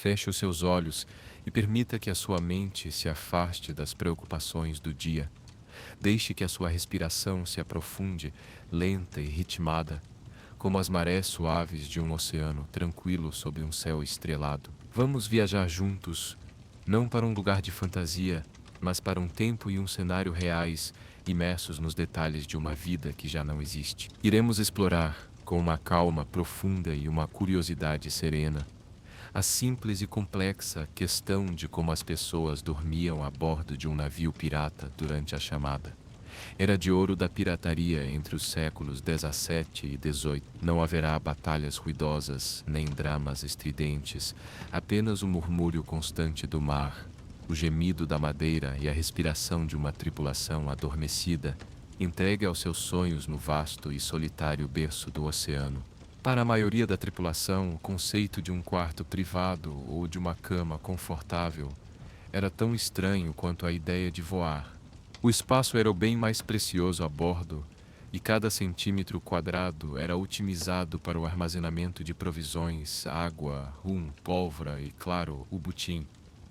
Feche os seus olhos e permita que a sua mente se afaste das preocupações do dia. Deixe que a sua respiração se aprofunde, lenta e ritmada, como as marés suaves de um oceano tranquilo sob um céu estrelado. Vamos viajar juntos, não para um lugar de fantasia, mas para um tempo e um cenário reais, imersos nos detalhes de uma vida que já não existe. Iremos explorar, com uma calma profunda e uma curiosidade serena, a simples e complexa questão de como as pessoas dormiam a bordo de um navio pirata durante a chamada. Era de ouro da pirataria entre os séculos 17 e 18. Não haverá batalhas ruidosas, nem dramas estridentes, apenas o murmúrio constante do mar, o gemido da madeira e a respiração de uma tripulação adormecida, entregue aos seus sonhos no vasto e solitário berço do oceano. Para a maioria da tripulação, o conceito de um quarto privado ou de uma cama confortável era tão estranho quanto a ideia de voar. O espaço era o bem mais precioso a bordo, e cada centímetro quadrado era otimizado para o armazenamento de provisões, água, rum, pólvora e, claro, o butim.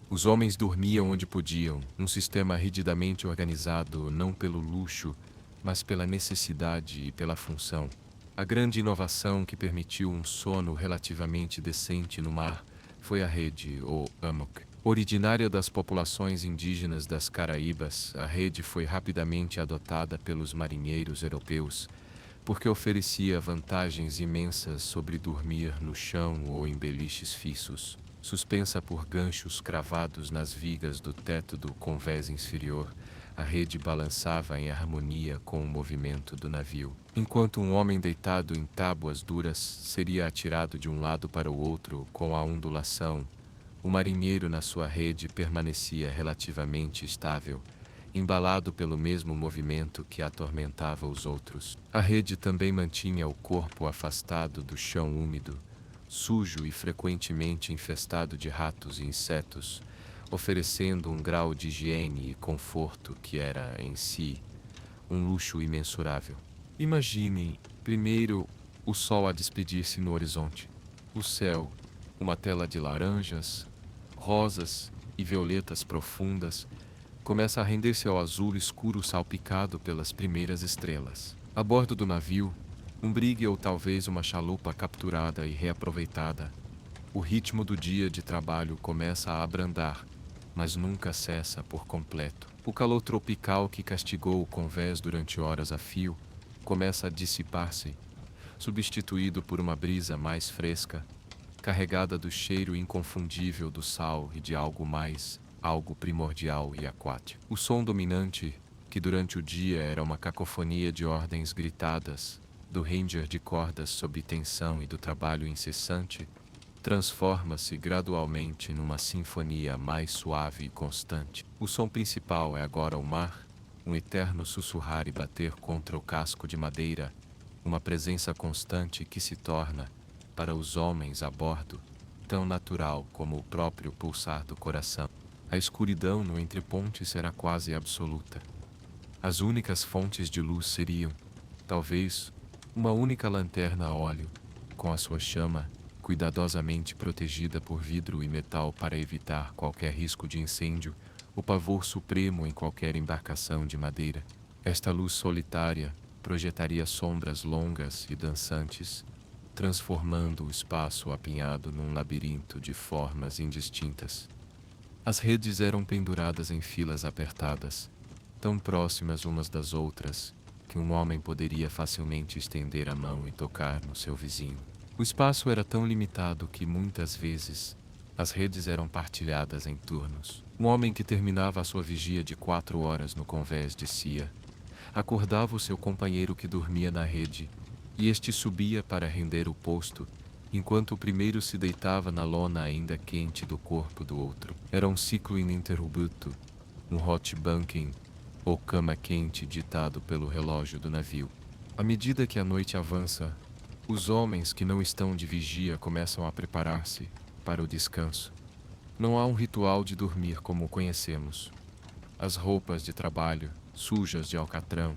Os homens dormiam onde podiam, num sistema rigidamente organizado não pelo luxo, mas pela necessidade e pela função. A grande inovação que permitiu um sono relativamente decente no mar foi a rede, ou hammock. Originária das populações indígenas das Caraíbas, a rede foi rapidamente adotada pelos marinheiros europeus, porque oferecia vantagens imensas sobre dormir no chão ou em beliches fixos. Suspensa por ganchos cravados nas vigas do teto do convés inferior, a rede balançava em harmonia com o movimento do navio. Enquanto um homem deitado em tábuas duras seria atirado de um lado para o outro com a ondulação, o marinheiro na sua rede permanecia relativamente estável, embalado pelo mesmo movimento que atormentava os outros. A rede também mantinha o corpo afastado do chão úmido, sujo e frequentemente infestado de ratos e insetos, oferecendo um grau de higiene e conforto que era, em si, um luxo imensurável. Imagine, primeiro, o sol a despedir-se no horizonte. O céu, uma tela de laranjas, rosas e violetas profundas, começa a render-se ao azul escuro salpicado pelas primeiras estrelas. A bordo do navio, um brigue ou talvez uma chalupa capturada e reaproveitada, o ritmo do dia de trabalho começa a abrandar, mas nunca cessa por completo. O calor tropical que castigou o convés durante horas a fio começa a dissipar-se, substituído por uma brisa mais fresca, carregada do cheiro inconfundível do sal e de algo mais, algo primordial e aquático. O som dominante, que durante o dia era uma cacofonia de ordens gritadas, do ranger de cordas sob tensão e do trabalho incessante, transforma-se gradualmente numa sinfonia mais suave e constante. O som principal é agora o mar, um eterno sussurrar e bater contra o casco de madeira, uma presença constante que se torna, para os homens a bordo, tão natural como o próprio pulsar do coração. A escuridão no entreponte será quase absoluta. As únicas fontes de luz seriam, talvez, uma única lanterna a óleo, com a sua chama cuidadosamente protegida por vidro e metal para evitar qualquer risco de incêndio, o pavor supremo em qualquer embarcação de madeira. Esta luz solitária projetaria sombras longas e dançantes, transformando o espaço apinhado num labirinto de formas indistintas. As redes eram penduradas em filas apertadas, tão próximas umas das outras, que um homem poderia facilmente estender a mão e tocar no seu vizinho. O espaço era tão limitado que, muitas vezes, as redes eram partilhadas em turnos. Um homem que terminava a sua vigia de 4 horas no convés de Cia acordava o seu companheiro que dormia na rede, e este subia para render o posto, enquanto o primeiro se deitava na lona ainda quente do corpo do outro. Era um ciclo ininterrupto, um hot bunking, ou cama quente ditado pelo relógio do navio. À medida que a noite avança, os homens que não estão de vigia começam a preparar-se para o descanso. Não há um ritual de dormir como o conhecemos. As roupas de trabalho, sujas de alcatrão,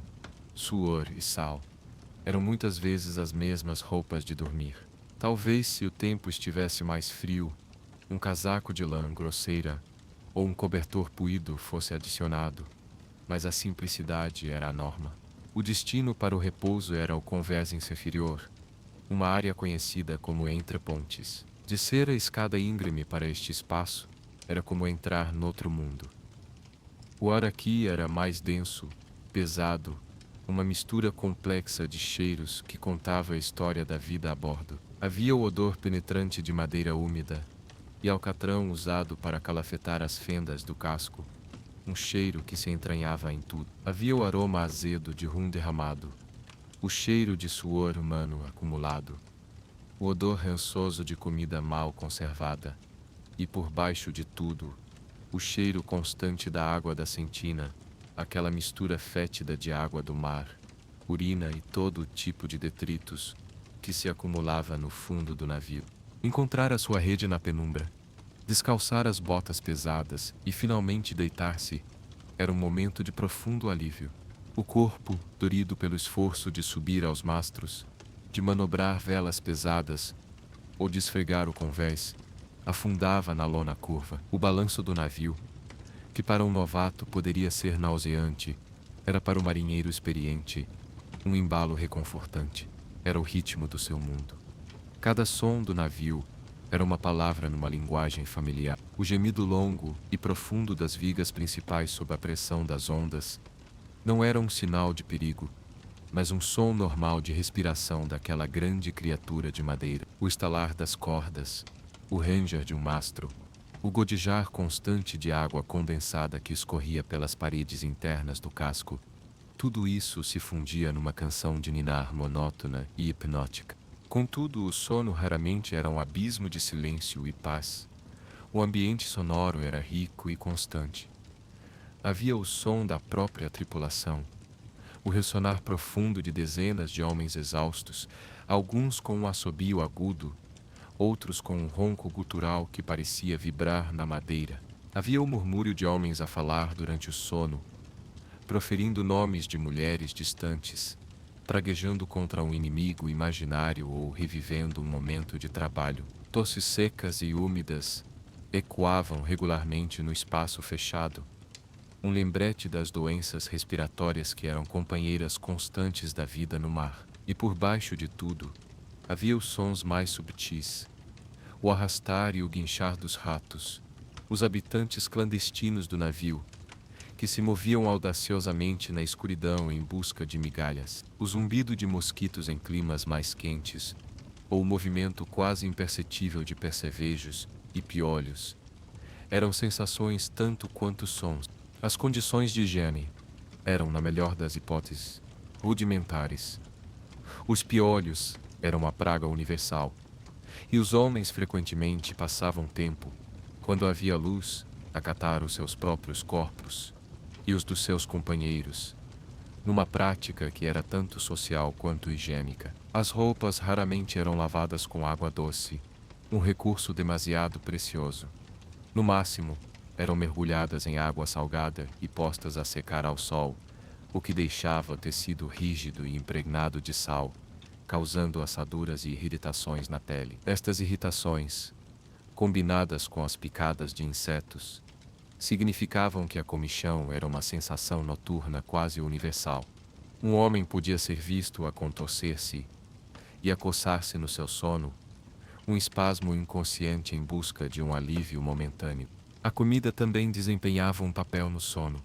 suor e sal, eram muitas vezes as mesmas roupas de dormir. Talvez se o tempo estivesse mais frio, um casaco de lã grosseira ou um cobertor puído fosse adicionado, mas a simplicidade era a norma. O destino para o repouso era o convés inferior, uma área conhecida como Entre Pontes. Descer a escada íngreme para este espaço era como entrar noutro mundo. O ar aqui era mais denso, pesado, uma mistura complexa de cheiros que contava a história da vida a bordo. Havia o odor penetrante de madeira úmida e alcatrão usado para calafetar as fendas do casco, um cheiro que se entranhava em tudo. Havia o aroma azedo de rum derramado, o cheiro de suor humano acumulado, o odor rançoso de comida mal conservada e, por baixo de tudo, o cheiro constante da água da Sentina, aquela mistura fétida de água do mar, urina e todo tipo de detritos que se acumulava no fundo do navio. Encontrar a sua rede na penumbra, descalçar as botas pesadas e finalmente deitar-se era um momento de profundo alívio. O corpo, dorido pelo esforço de subir aos mastros, de manobrar velas pesadas ou de esfregar o convés, afundava na lona curva. O balanço do navio, que para um novato poderia ser nauseante, era para o marinheiro experiente um embalo reconfortante. Era o ritmo do seu mundo. Cada som do navio era uma palavra numa linguagem familiar. O gemido longo e profundo das vigas principais sob a pressão das ondas não era um sinal de perigo, mas um som normal de respiração daquela grande criatura de madeira. O estalar das cordas, o ranger de um mastro, o gotejar constante de água condensada que escorria pelas paredes internas do casco, tudo isso se fundia numa canção de ninar monótona e hipnótica. Contudo, o sono raramente era um abismo de silêncio e paz. O ambiente sonoro era rico e constante. Havia o som da própria tripulação, o ressonar profundo de dezenas de homens exaustos, alguns com um assobio agudo, outros com um ronco gutural que parecia vibrar na madeira. Havia o murmúrio de homens a falar durante o sono, proferindo nomes de mulheres distantes, praguejando contra um inimigo imaginário ou revivendo um momento de trabalho. Tosses secas e úmidas ecoavam regularmente no espaço fechado, um lembrete das doenças respiratórias que eram companheiras constantes da vida no mar. E por baixo de tudo, havia os sons mais subtis, o arrastar e o guinchar dos ratos, os habitantes clandestinos do navio, que se moviam audaciosamente na escuridão em busca de migalhas, o zumbido de mosquitos em climas mais quentes, ou o movimento quase imperceptível de percevejos e piolhos, eram sensações tanto quanto sons. As condições de higiene eram, na melhor das hipóteses, rudimentares. Os piolhos eram uma praga universal, e os homens frequentemente passavam tempo, quando havia luz, a catar os seus próprios corpos e os dos seus companheiros, numa prática que era tanto social quanto higiênica. As roupas raramente eram lavadas com água doce, um recurso demasiado precioso. No máximo, eram mergulhadas em água salgada e postas a secar ao sol, o que deixava o tecido rígido e impregnado de sal, causando assaduras e irritações na pele. Estas irritações, combinadas com as picadas de insetos, significavam que a comichão era uma sensação noturna quase universal. Um homem podia ser visto a contorcer-se e a coçar-se no seu sono, um espasmo inconsciente em busca de um alívio momentâneo. A comida também desempenhava um papel no sono.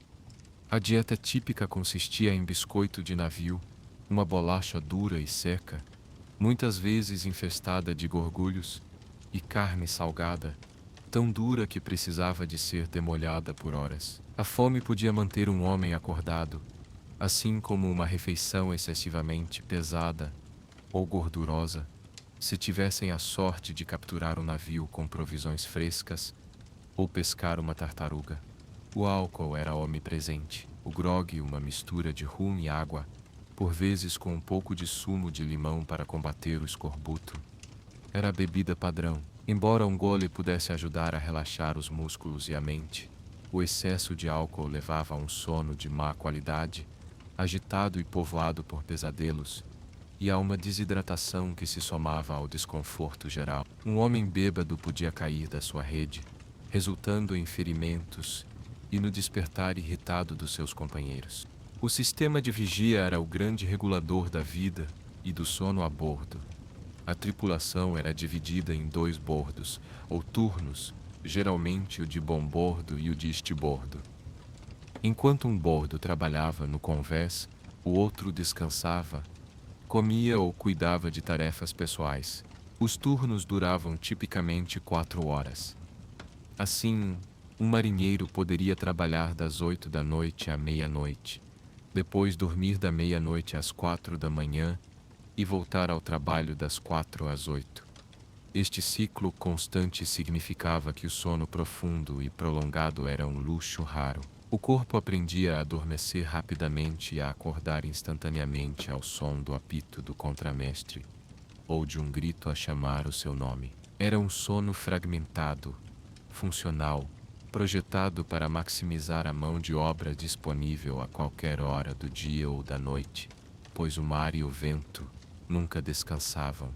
A dieta típica consistia em biscoito de navio, uma bolacha dura e seca, muitas vezes infestada de gorgulhos, e carne salgada, tão dura que precisava de ser demolhada por horas. A fome podia manter um homem acordado, assim como uma refeição excessivamente pesada ou gordurosa, se tivessem a sorte de capturar um navio com provisões frescas ou pescar uma tartaruga. O álcool era onipresente. O grog, uma mistura de rum e água, por vezes com um pouco de sumo de limão para combater o escorbuto, era a bebida padrão. Embora um gole pudesse ajudar a relaxar os músculos e a mente, o excesso de álcool levava a um sono de má qualidade, agitado e povoado por pesadelos, e a uma desidratação que se somava ao desconforto geral. Um homem bêbado podia cair da sua rede, resultando em ferimentos e no despertar irritado dos seus companheiros. O sistema de vigia era o grande regulador da vida e do sono a bordo. A tripulação era dividida em 2 bordos, ou turnos, geralmente o de bom-bordo e o de estibordo. Enquanto um bordo trabalhava no convés, o outro descansava, comia ou cuidava de tarefas pessoais. Os turnos duravam tipicamente 4 horas. Assim, um marinheiro poderia trabalhar das 8 da noite à meia-noite, depois dormir da meia-noite às 4 da manhã e voltar ao trabalho das 4 às 8. Este ciclo constante significava que o sono profundo e prolongado era um luxo raro. O corpo aprendia a adormecer rapidamente e a acordar instantaneamente ao som do apito do contramestre ou de um grito a chamar o seu nome. Era um sono fragmentado, funcional, projetado para maximizar a mão de obra disponível a qualquer hora do dia ou da noite, pois o mar e o vento nunca descansavam,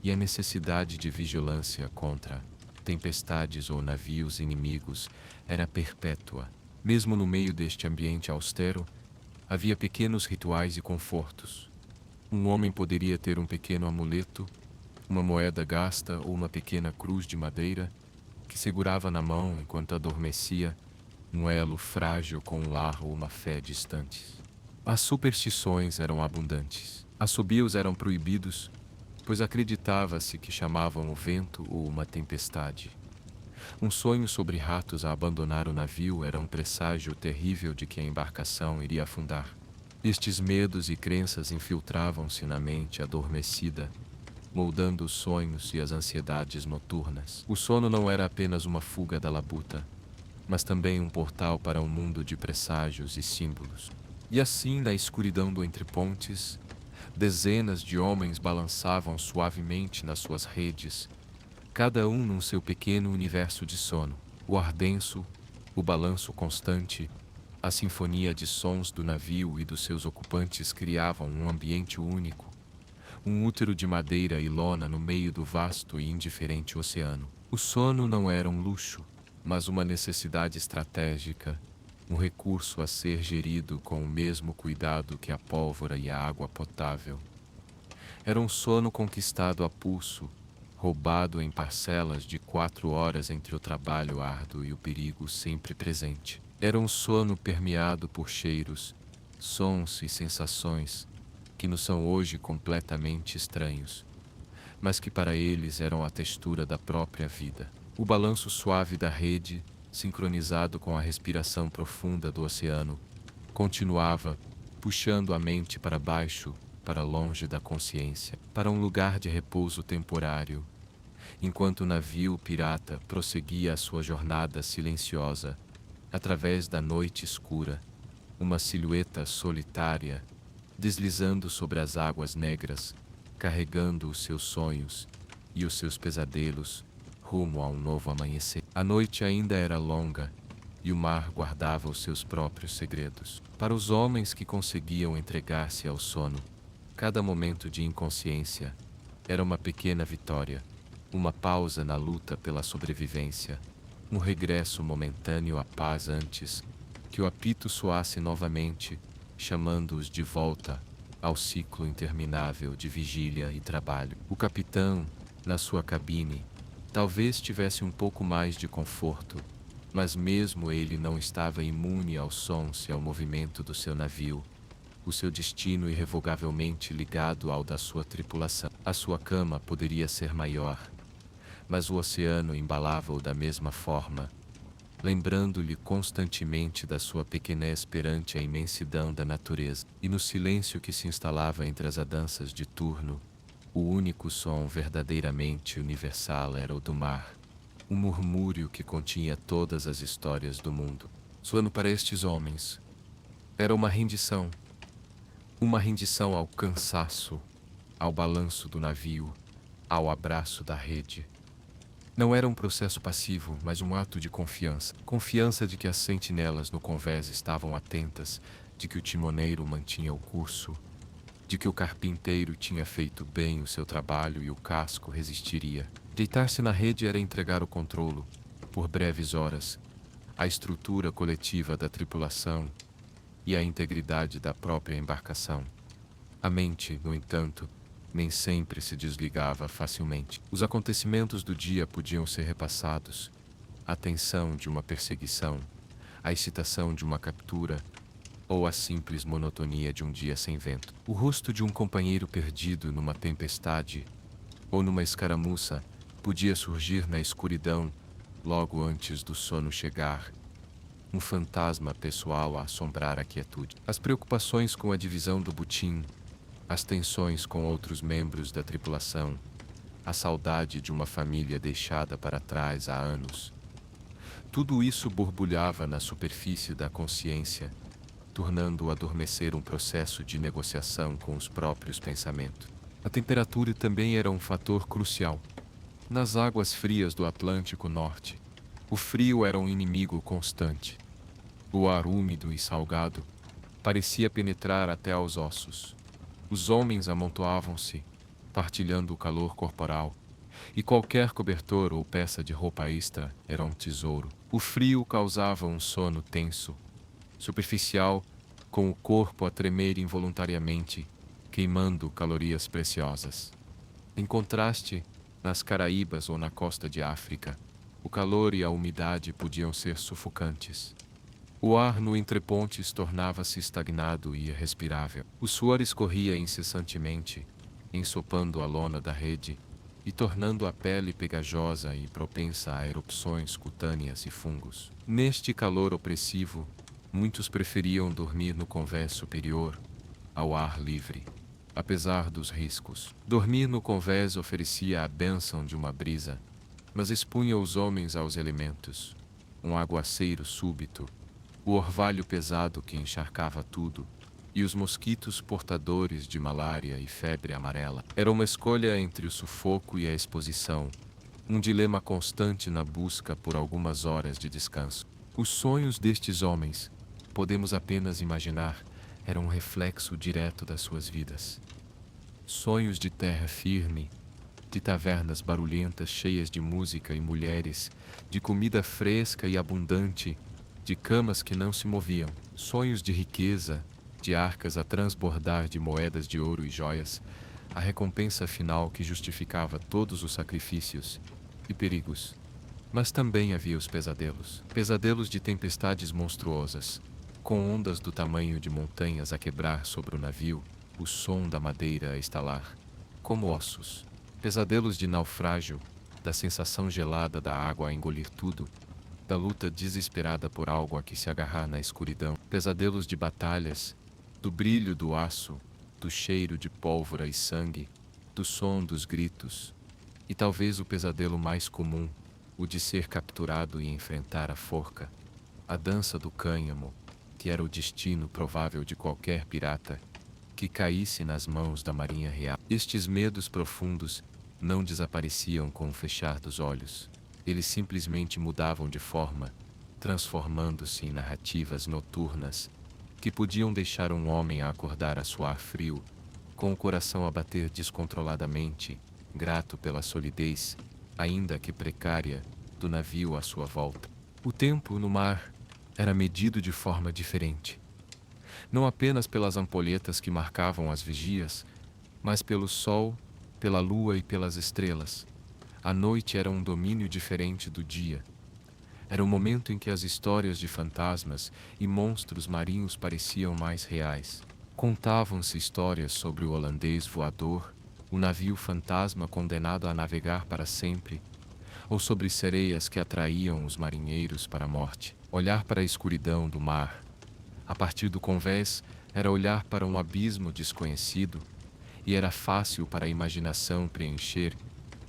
e a necessidade de vigilância contra tempestades ou navios inimigos era perpétua. Mesmo no meio deste ambiente austero, havia pequenos rituais e confortos. Um homem poderia ter um pequeno amuleto, uma moeda gasta ou uma pequena cruz de madeira que segurava na mão enquanto adormecia, um elo frágil com um lar ou uma fé distantes. As superstições eram abundantes. Assobios eram proibidos, pois acreditava-se que chamavam o vento ou uma tempestade. Um sonho sobre ratos a abandonar o navio era um presságio terrível de que a embarcação iria afundar. Estes medos e crenças infiltravam-se na mente adormecida, moldando os sonhos e as ansiedades noturnas. O sono não era apenas uma fuga da labuta, mas também um portal para um mundo de presságios e símbolos. E assim, na escuridão do entrepontes, dezenas de homens balançavam suavemente nas suas redes, cada um num seu pequeno universo de sono. O ar denso, o balanço constante, a sinfonia de sons do navio e dos seus ocupantes criavam um ambiente único, um útero de madeira e lona no meio do vasto e indiferente oceano. O sono não era um luxo, mas uma necessidade estratégica, um recurso a ser gerido com o mesmo cuidado que a pólvora e a água potável. Era um sono conquistado a pulso, roubado em parcelas de 4 horas entre o trabalho árduo e o perigo sempre presente. Era um sono permeado por cheiros, sons e sensações que nos são hoje completamente estranhos, mas que para eles eram a textura da própria vida. O balanço suave da rede, sincronizado com a respiração profunda do oceano, continuava, puxando a mente para baixo, para longe da consciência, para um lugar de repouso temporário, enquanto o navio pirata prosseguia a sua jornada silenciosa, através da noite escura, uma silhueta solitária, deslizando sobre as águas negras, carregando os seus sonhos e os seus pesadelos rumo a um novo amanhecer. A noite ainda era longa e o mar guardava os seus próprios segredos. Para os homens que conseguiam entregar-se ao sono, cada momento de inconsciência era uma pequena vitória, uma pausa na luta pela sobrevivência, um regresso momentâneo à paz antes que o apito soasse novamente, chamando-os de volta ao ciclo interminável de vigília e trabalho. O capitão, na sua cabine, talvez tivesse um pouco mais de conforto, mas mesmo ele não estava imune aos sons e ao movimento do seu navio, o seu destino irrevogavelmente ligado ao da sua tripulação. A sua cama poderia ser maior, mas o oceano embalava-o da mesma forma, lembrando-lhe constantemente da sua pequenez perante a imensidão da natureza. E no silêncio que se instalava entre as andanças de turno, o único som verdadeiramente universal era o do mar, um murmúrio que continha todas as histórias do mundo. Sono para estes homens era uma rendição ao cansaço, ao balanço do navio, ao abraço da rede. Não era um processo passivo, mas um ato de confiança. Confiança de que as sentinelas no convés estavam atentas, de que o timoneiro mantinha o curso, de que o carpinteiro tinha feito bem o seu trabalho e o casco resistiria. Deitar-se na rede era entregar o controlo, por breves horas, à estrutura coletiva da tripulação e à integridade da própria embarcação. A mente, no entanto, nem sempre se desligava facilmente. Os acontecimentos do dia podiam ser repassados, a tensão de uma perseguição, a excitação de uma captura ou a simples monotonia de um dia sem vento. O rosto de um companheiro perdido numa tempestade ou numa escaramuça podia surgir na escuridão logo antes do sono chegar, um fantasma pessoal a assombrar a quietude. As preocupações com a divisão do butim, as tensões com outros membros da tripulação, a saudade de uma família deixada para trás há anos. Tudo isso borbulhava na superfície da consciência, tornando-o adormecer um processo de negociação com os próprios pensamentos. A temperatura também era um fator crucial. Nas águas frias do Atlântico Norte, o frio era um inimigo constante. O ar úmido e salgado parecia penetrar até aos ossos. Os homens amontoavam-se, partilhando o calor corporal, e qualquer cobertor ou peça de roupa extra era um tesouro. O frio causava um sono tenso, superficial, com o corpo a tremer involuntariamente, queimando calorias preciosas. Em contraste, nas Caraíbas ou na costa de África, o calor e a umidade podiam ser sufocantes. O ar no entrepontes tornava-se estagnado e irrespirável. O suor escorria incessantemente, ensopando a lona da rede e tornando a pele pegajosa e propensa a erupções cutâneas e fungos. Neste calor opressivo, muitos preferiam dormir no convés superior, ao ar livre, apesar dos riscos. Dormir no convés oferecia a bênção de uma brisa, mas expunha os homens aos elementos, um aguaceiro súbito, o orvalho pesado que encharcava tudo, e os mosquitos portadores de malária e febre amarela. Era uma escolha entre o sufoco e a exposição, um dilema constante na busca por algumas horas de descanso. Os sonhos destes homens, podemos apenas imaginar, eram um reflexo direto das suas vidas. Sonhos de terra firme, de tavernas barulhentas cheias de música e mulheres, de comida fresca e abundante, de camas que não se moviam. Sonhos de riqueza, de arcas a transbordar de moedas de ouro e joias, a recompensa final que justificava todos os sacrifícios e perigos. Mas também havia os pesadelos. Pesadelos de tempestades monstruosas, com ondas do tamanho de montanhas a quebrar sobre o navio, o som da madeira a estalar, como ossos. Pesadelos de naufrágio, da sensação gelada da água a engolir tudo, da luta desesperada por algo a que se agarrar na escuridão. Pesadelos de batalhas, do brilho do aço, do cheiro de pólvora e sangue, do som dos gritos, e talvez o pesadelo mais comum, o de ser capturado e enfrentar a forca, a dança do cânhamo, que era o destino provável de qualquer pirata que caísse nas mãos da Marinha Real. Estes medos profundos não desapareciam com o fechar dos olhos. Eles simplesmente mudavam de forma, transformando-se em narrativas noturnas que podiam deixar um homem a acordar a suar frio, com o coração a bater descontroladamente, grato pela solidez, ainda que precária, do navio à sua volta. O tempo no mar era medido de forma diferente. Não apenas pelas ampolhetas que marcavam as vigias, mas pelo sol, pela lua e pelas estrelas. A noite era um domínio diferente do dia. Era o momento em que as histórias de fantasmas e monstros marinhos pareciam mais reais. Contavam-se histórias sobre o holandês voador, o navio fantasma condenado a navegar para sempre, ou sobre sereias que atraíam os marinheiros para a morte. Olhar para a escuridão do mar, a partir do convés, era olhar para um abismo desconhecido, e era fácil para a imaginação preencher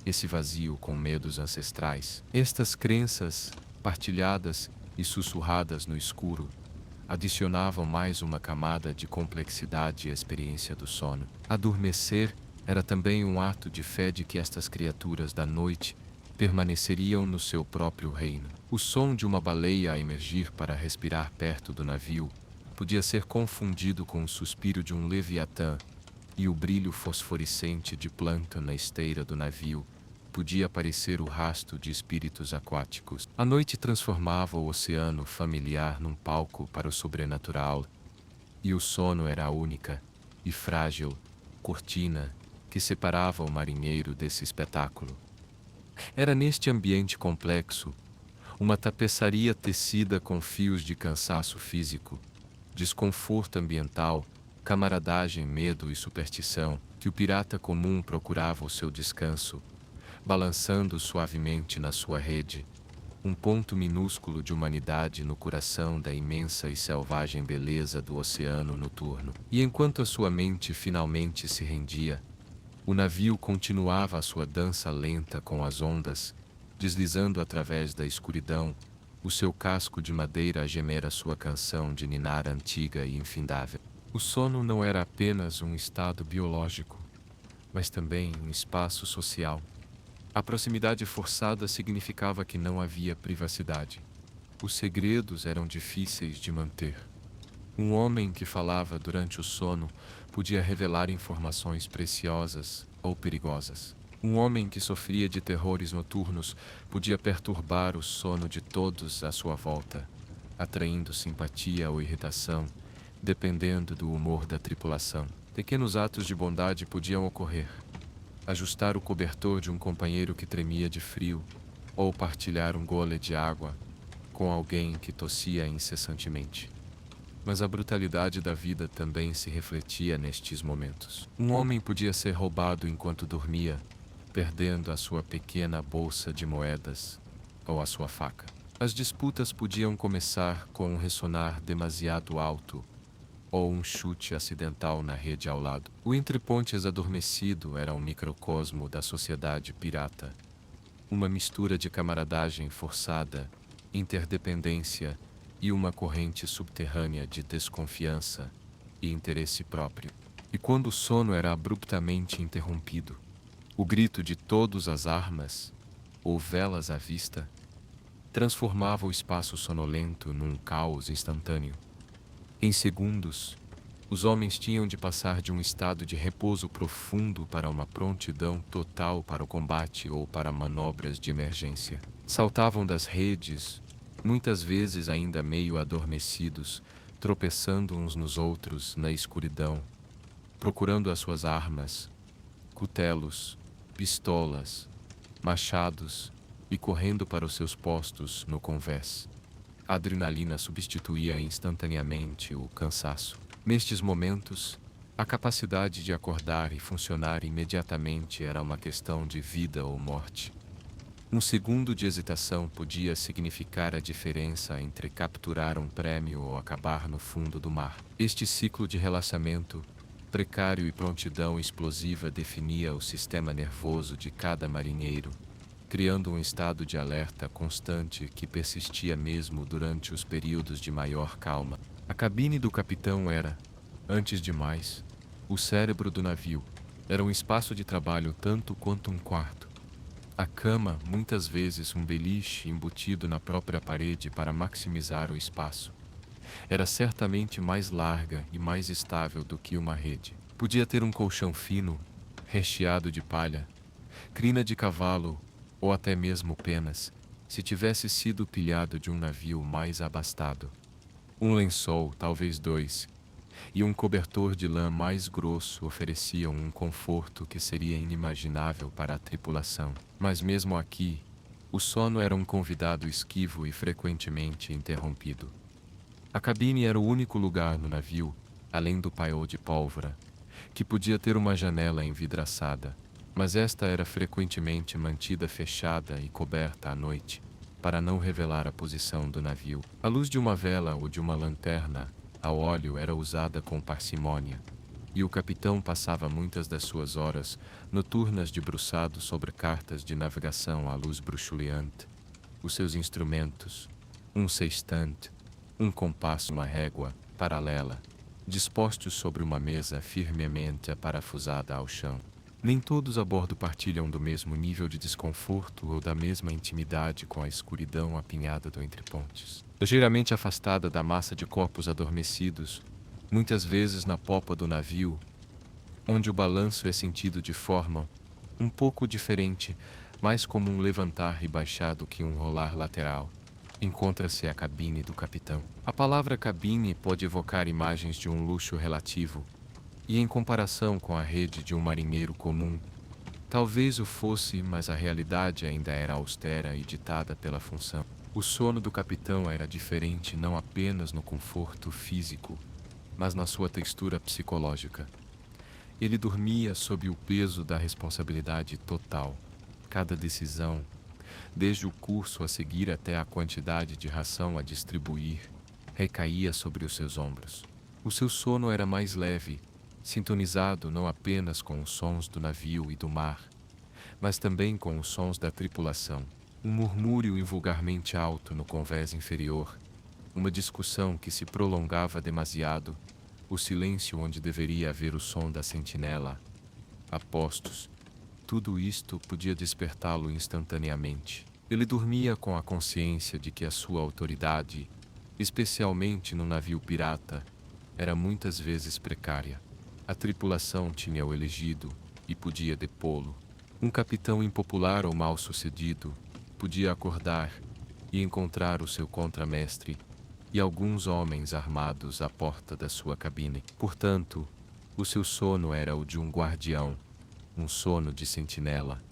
esse vazio com medos ancestrais. Estas crenças, partilhadas e sussurradas no escuro, adicionavam mais uma camada de complexidade à experiência do sono. Adormecer era também um ato de fé de que estas criaturas da noite permaneceriam no seu próprio reino. O som de uma baleia a emergir para respirar perto do navio podia ser confundido com o suspiro de um leviatã e o brilho fosforescente de plâncton na esteira do navio podia parecer o rasto de espíritos aquáticos. A noite transformava o oceano familiar num palco para o sobrenatural, e o sono era a única e frágil cortina que separava o marinheiro desse espetáculo. Era neste ambiente complexo, uma tapeçaria tecida com fios de cansaço físico, desconforto ambiental, camaradagem, medo e superstição, que o pirata comum procurava o seu descanso, balançando suavemente na sua rede, um ponto minúsculo de humanidade no coração da imensa e selvagem beleza do oceano noturno. E enquanto a sua mente finalmente se rendia, o navio continuava a sua dança lenta com as ondas, deslizando através da escuridão, o seu casco de madeira a gemer a sua canção de ninar antiga e infindável. O sono não era apenas um estado biológico, mas também um espaço social. A proximidade forçada significava que não havia privacidade. Os segredos eram difíceis de manter. Um homem que falava durante o sono podia revelar informações preciosas ou perigosas. Um homem que sofria de terrores noturnos podia perturbar o sono de todos à sua volta, atraindo simpatia ou irritação, dependendo do humor da tripulação. Pequenos atos de bondade podiam ocorrer. Ajustar o cobertor de um companheiro que tremia de frio, ou partilhar um gole de água com alguém que tossia incessantemente. Mas a brutalidade da vida também se refletia nestes momentos. Um homem podia ser roubado enquanto dormia, perdendo a sua pequena bolsa de moedas ou a sua faca. As disputas podiam começar com um ressonar demasiado alto ou um chute acidental na rede ao lado. O Entrepontes adormecido era um microcosmo da sociedade pirata, uma mistura de camaradagem forçada, interdependência e uma corrente subterrânea de desconfiança e interesse próprio. E quando o sono era abruptamente interrompido, o grito de todas as armas, ou velas à vista, transformava o espaço sonolento num caos instantâneo. Em segundos, os homens tinham de passar de um estado de repouso profundo para uma prontidão total para o combate ou para manobras de emergência. Saltavam das redes, muitas vezes ainda meio adormecidos, tropeçando uns nos outros na escuridão, procurando as suas armas, cutelos, pistolas, machados e correndo para os seus postos no convés. A adrenalina substituía instantaneamente o cansaço. Nestes momentos, a capacidade de acordar e funcionar imediatamente era uma questão de vida ou morte. Um segundo de hesitação podia significar a diferença entre capturar um prêmio ou acabar no fundo do mar. Este ciclo de relaxamento, precário e prontidão explosiva definia o sistema nervoso de cada marinheiro, criando um estado de alerta constante que persistia mesmo durante os períodos de maior calma. A cabine do capitão era, antes de mais, o cérebro do navio. Era um espaço de trabalho tanto quanto um quarto. A cama, muitas vezes um beliche embutido na própria parede para maximizar o espaço, era certamente mais larga e mais estável do que uma rede. Podia ter um colchão fino, recheado de palha, crina de cavalo ou até mesmo penas, se tivesse sido pilhado de um navio mais abastado. Um lençol, talvez dois, e um cobertor de lã mais grosso ofereciam um conforto que seria inimaginável para a tripulação. Mas mesmo aqui, o sono era um convidado esquivo e frequentemente interrompido. A cabine era o único lugar no navio, além do paiol de pólvora, que podia ter uma janela envidraçada, mas esta era frequentemente mantida fechada e coberta à noite, para não revelar a posição do navio. A luz de uma vela ou de uma lanterna a óleo era usada com parcimônia, e o capitão passava muitas das suas horas noturnas debruçado sobre cartas de navegação à luz bruxuleante, os seus instrumentos, um sextante, um compasso, uma régua paralela, dispostos sobre uma mesa firmemente aparafusada ao chão. Nem todos a bordo partilham do mesmo nível de desconforto ou da mesma intimidade com a escuridão apinhada do entrepontes. Ligeiramente afastada da massa de corpos adormecidos, muitas vezes na popa do navio, onde o balanço é sentido de forma um pouco diferente, mais como um levantar e baixar do que um rolar lateral. Encontra-se a cabine do capitão. A palavra cabine pode evocar imagens de um luxo relativo, e em comparação com a rede de um marinheiro comum, talvez o fosse, mas a realidade ainda era austera e ditada pela função. O sono do capitão era diferente não apenas no conforto físico, mas na sua textura psicológica. Ele dormia sob o peso da responsabilidade total. Cada decisão, desde o curso a seguir até a quantidade de ração a distribuir, recaía sobre os seus ombros. O seu sono era mais leve, sintonizado não apenas com os sons do navio e do mar, mas também com os sons da tripulação. Um murmúrio invulgarmente alto no convés inferior, uma discussão que se prolongava demasiado, o silêncio onde deveria haver o som da sentinela, apostos. Tudo isto podia despertá-lo instantaneamente. Ele dormia com a consciência de que a sua autoridade, especialmente no navio pirata, era muitas vezes precária. A tripulação tinha-o elegido e podia depô-lo. Um capitão impopular ou mal-sucedido podia acordar e encontrar o seu contramestre e alguns homens armados à porta da sua cabine. Portanto, o seu sono era o de um guardião, um sono de sentinela,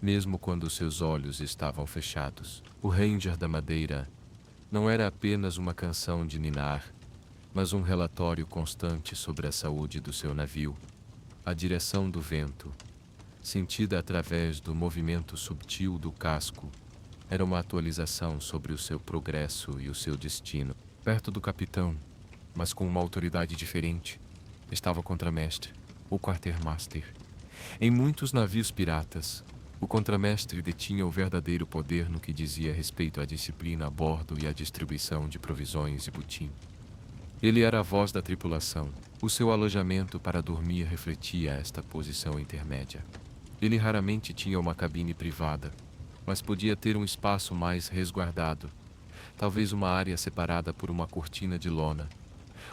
mesmo quando seus olhos estavam fechados. O Ranger da Madeira não era apenas uma canção de ninar, mas um relatório constante sobre a saúde do seu navio. A direção do vento, sentida através do movimento subtil do casco, era uma atualização sobre o seu progresso e o seu destino. Perto do capitão, mas com uma autoridade diferente, estava o contramestre, ou quartermaster. Em muitos navios piratas, o contramestre detinha o verdadeiro poder no que dizia respeito à disciplina a bordo e à distribuição de provisões e butim. Ele era a voz da tripulação. O seu alojamento para dormir refletia esta posição intermédia. Ele raramente tinha uma cabine privada, mas podia ter um espaço mais resguardado, talvez uma área separada por uma cortina de lona,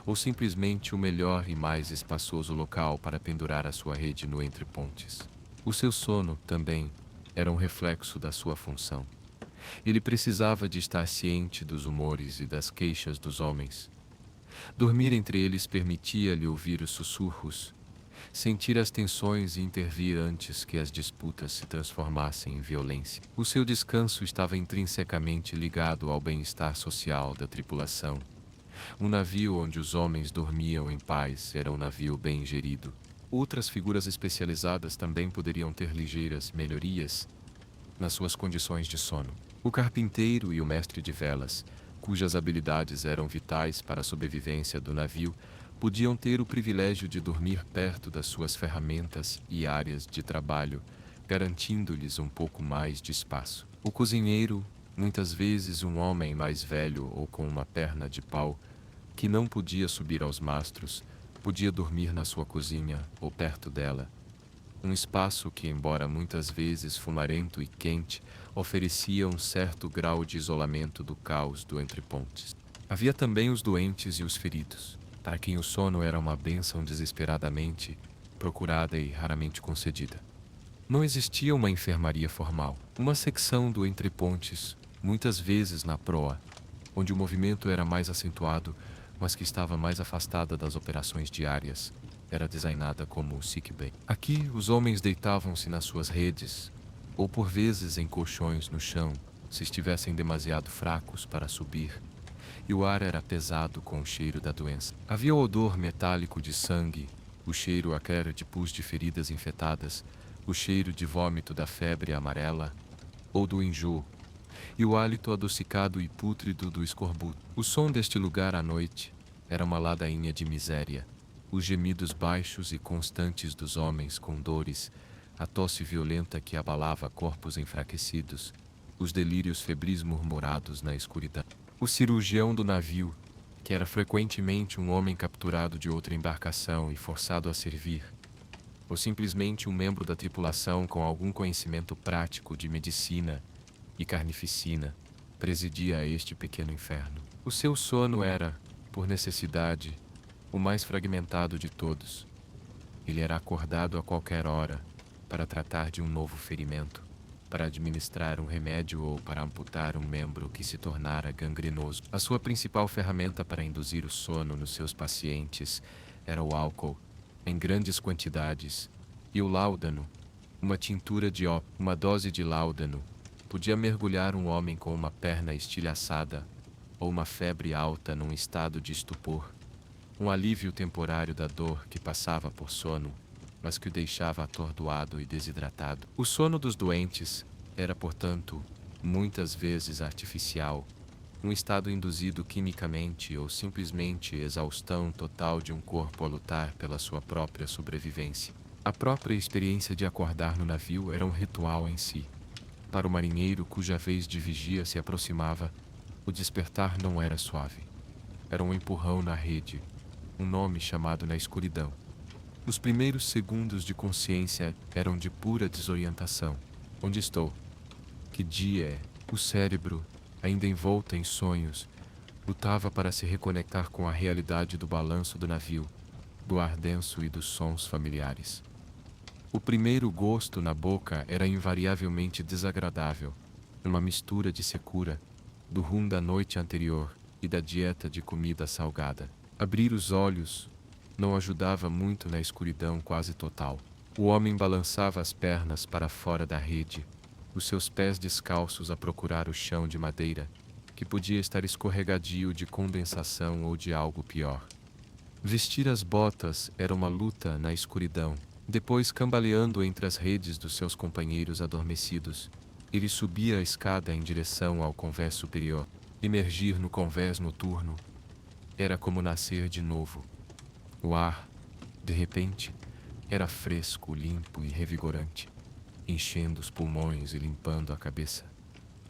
ou simplesmente o melhor e mais espaçoso local para pendurar a sua rede no entrepontes. O seu sono, também, era um reflexo da sua função. Ele precisava de estar ciente dos humores e das queixas dos homens. Dormir entre eles permitia-lhe ouvir os sussurros, sentir as tensões e intervir antes que as disputas se transformassem em violência. O seu descanso estava intrinsecamente ligado ao bem-estar social da tripulação. Um navio onde os homens dormiam em paz era um navio bem gerido. Outras figuras especializadas também poderiam ter ligeiras melhorias nas suas condições de sono. O carpinteiro e o mestre de velas, cujas habilidades eram vitais para a sobrevivência do navio, podiam ter o privilégio de dormir perto das suas ferramentas e áreas de trabalho, garantindo-lhes um pouco mais de espaço. O cozinheiro, muitas vezes um homem mais velho ou com uma perna de pau, que não podia subir aos mastros, podia dormir na sua cozinha ou perto dela. Um espaço que, embora muitas vezes fumarento e quente, oferecia um certo grau de isolamento do caos do entrepontes. Havia também os doentes e os feridos, para quem o sono era uma bênção desesperadamente procurada e raramente concedida. Não existia uma enfermaria formal, uma secção do entrepontes, muitas vezes na proa, onde o movimento era mais acentuado, mas que estava mais afastada das operações diárias, era designada como sick bay. Aqui, os homens deitavam-se nas suas redes, ou por vezes em colchões no chão, se estivessem demasiado fracos para subir, e o ar era pesado com o cheiro da doença. Havia o odor metálico de sangue, o cheiro acre de pus de feridas infectadas, o cheiro de vômito da febre amarela ou do enjoo, e o hálito adocicado e pútrido do escorbuto. O som deste lugar à noite era uma ladainha de miséria, os gemidos baixos e constantes dos homens com dores, a tosse violenta que abalava corpos enfraquecidos, os delírios febris murmurados na escuridão. O cirurgião do navio, que era frequentemente um homem capturado de outra embarcação e forçado a servir, ou simplesmente um membro da tripulação com algum conhecimento prático de medicina e carnificina, presidia a este pequeno inferno. O seu sono era, por necessidade, o mais fragmentado de todos. Ele era acordado a qualquer hora para tratar de um novo ferimento, para administrar um remédio ou para amputar um membro que se tornara gangrenoso. A sua principal ferramenta para induzir o sono nos seus pacientes era o álcool, em grandes quantidades, e o láudano, uma tintura de ópio. Uma dose de láudano podia mergulhar um homem com uma perna estilhaçada ou uma febre alta num estado de estupor, um alívio temporário da dor que passava por sono, mas que o deixava atordoado e desidratado. O sono dos doentes era, portanto, muitas vezes artificial, um estado induzido quimicamente ou simplesmente exaustão total de um corpo a lutar pela sua própria sobrevivência. A própria experiência de acordar no navio era um ritual em si. Para o marinheiro cuja vez de vigia se aproximava, o despertar não era suave. Era um empurrão na rede, um nome chamado na escuridão. Os primeiros segundos de consciência eram de pura desorientação. Onde estou? Que dia é? O cérebro, ainda envolto em sonhos, lutava para se reconectar com a realidade do balanço do navio, do ar denso e dos sons familiares. O primeiro gosto na boca era invariavelmente desagradável, uma mistura de secura, do rum da noite anterior e da dieta de comida salgada. Abrir os olhos não ajudava muito na escuridão quase total. O homem balançava as pernas para fora da rede, os seus pés descalços a procurar o chão de madeira, que podia estar escorregadio de condensação ou de algo pior. Vestir as botas era uma luta na escuridão. Depois, cambaleando entre as redes dos seus companheiros adormecidos, ele subia a escada em direção ao convés superior. Emergir no convés noturno era como nascer de novo. O ar, de repente, era fresco, limpo e revigorante, enchendo os pulmões e limpando a cabeça.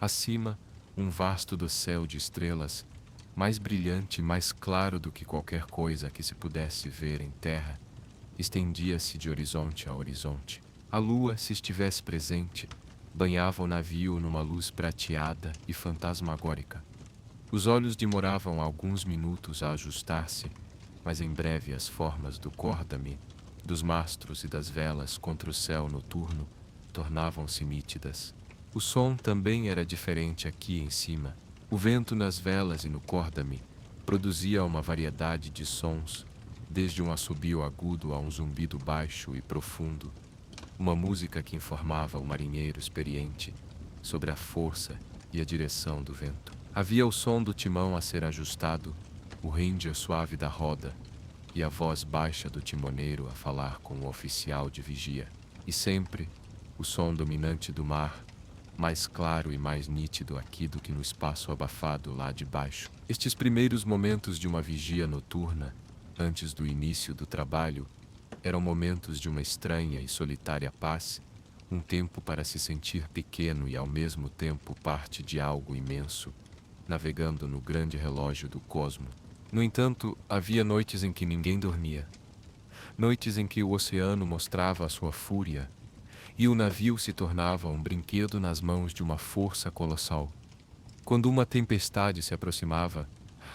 Acima, um vasto dossel de estrelas, mais brilhante e mais claro do que qualquer coisa que se pudesse ver em terra, estendia-se de horizonte a horizonte. A lua, se estivesse presente, banhava o navio numa luz prateada e fantasmagórica. Os olhos demoravam alguns minutos a ajustar-se, mas em breve as formas do cordame, dos mastros e das velas contra o céu noturno tornavam-se nítidas. O som também era diferente aqui em cima. O vento nas velas e no cordame produzia uma variedade de sons, desde um assobio agudo a um zumbido baixo e profundo, uma música que informava o marinheiro experiente sobre a força e a direção do vento. Havia o som do timão a ser ajustado, o ríndia suave da roda e a voz baixa do timoneiro a falar com o oficial de vigia. E sempre o som dominante do mar, mais claro e mais nítido aqui do que no espaço abafado lá de baixo. Estes primeiros momentos de uma vigia noturna, antes do início do trabalho, eram momentos de uma estranha e solitária paz, um tempo para se sentir pequeno e ao mesmo tempo parte de algo imenso, navegando no grande relógio do cosmo. No entanto, havia noites em que ninguém dormia, noites em que o oceano mostrava a sua fúria e o navio se tornava um brinquedo nas mãos de uma força colossal. Quando uma tempestade se aproximava,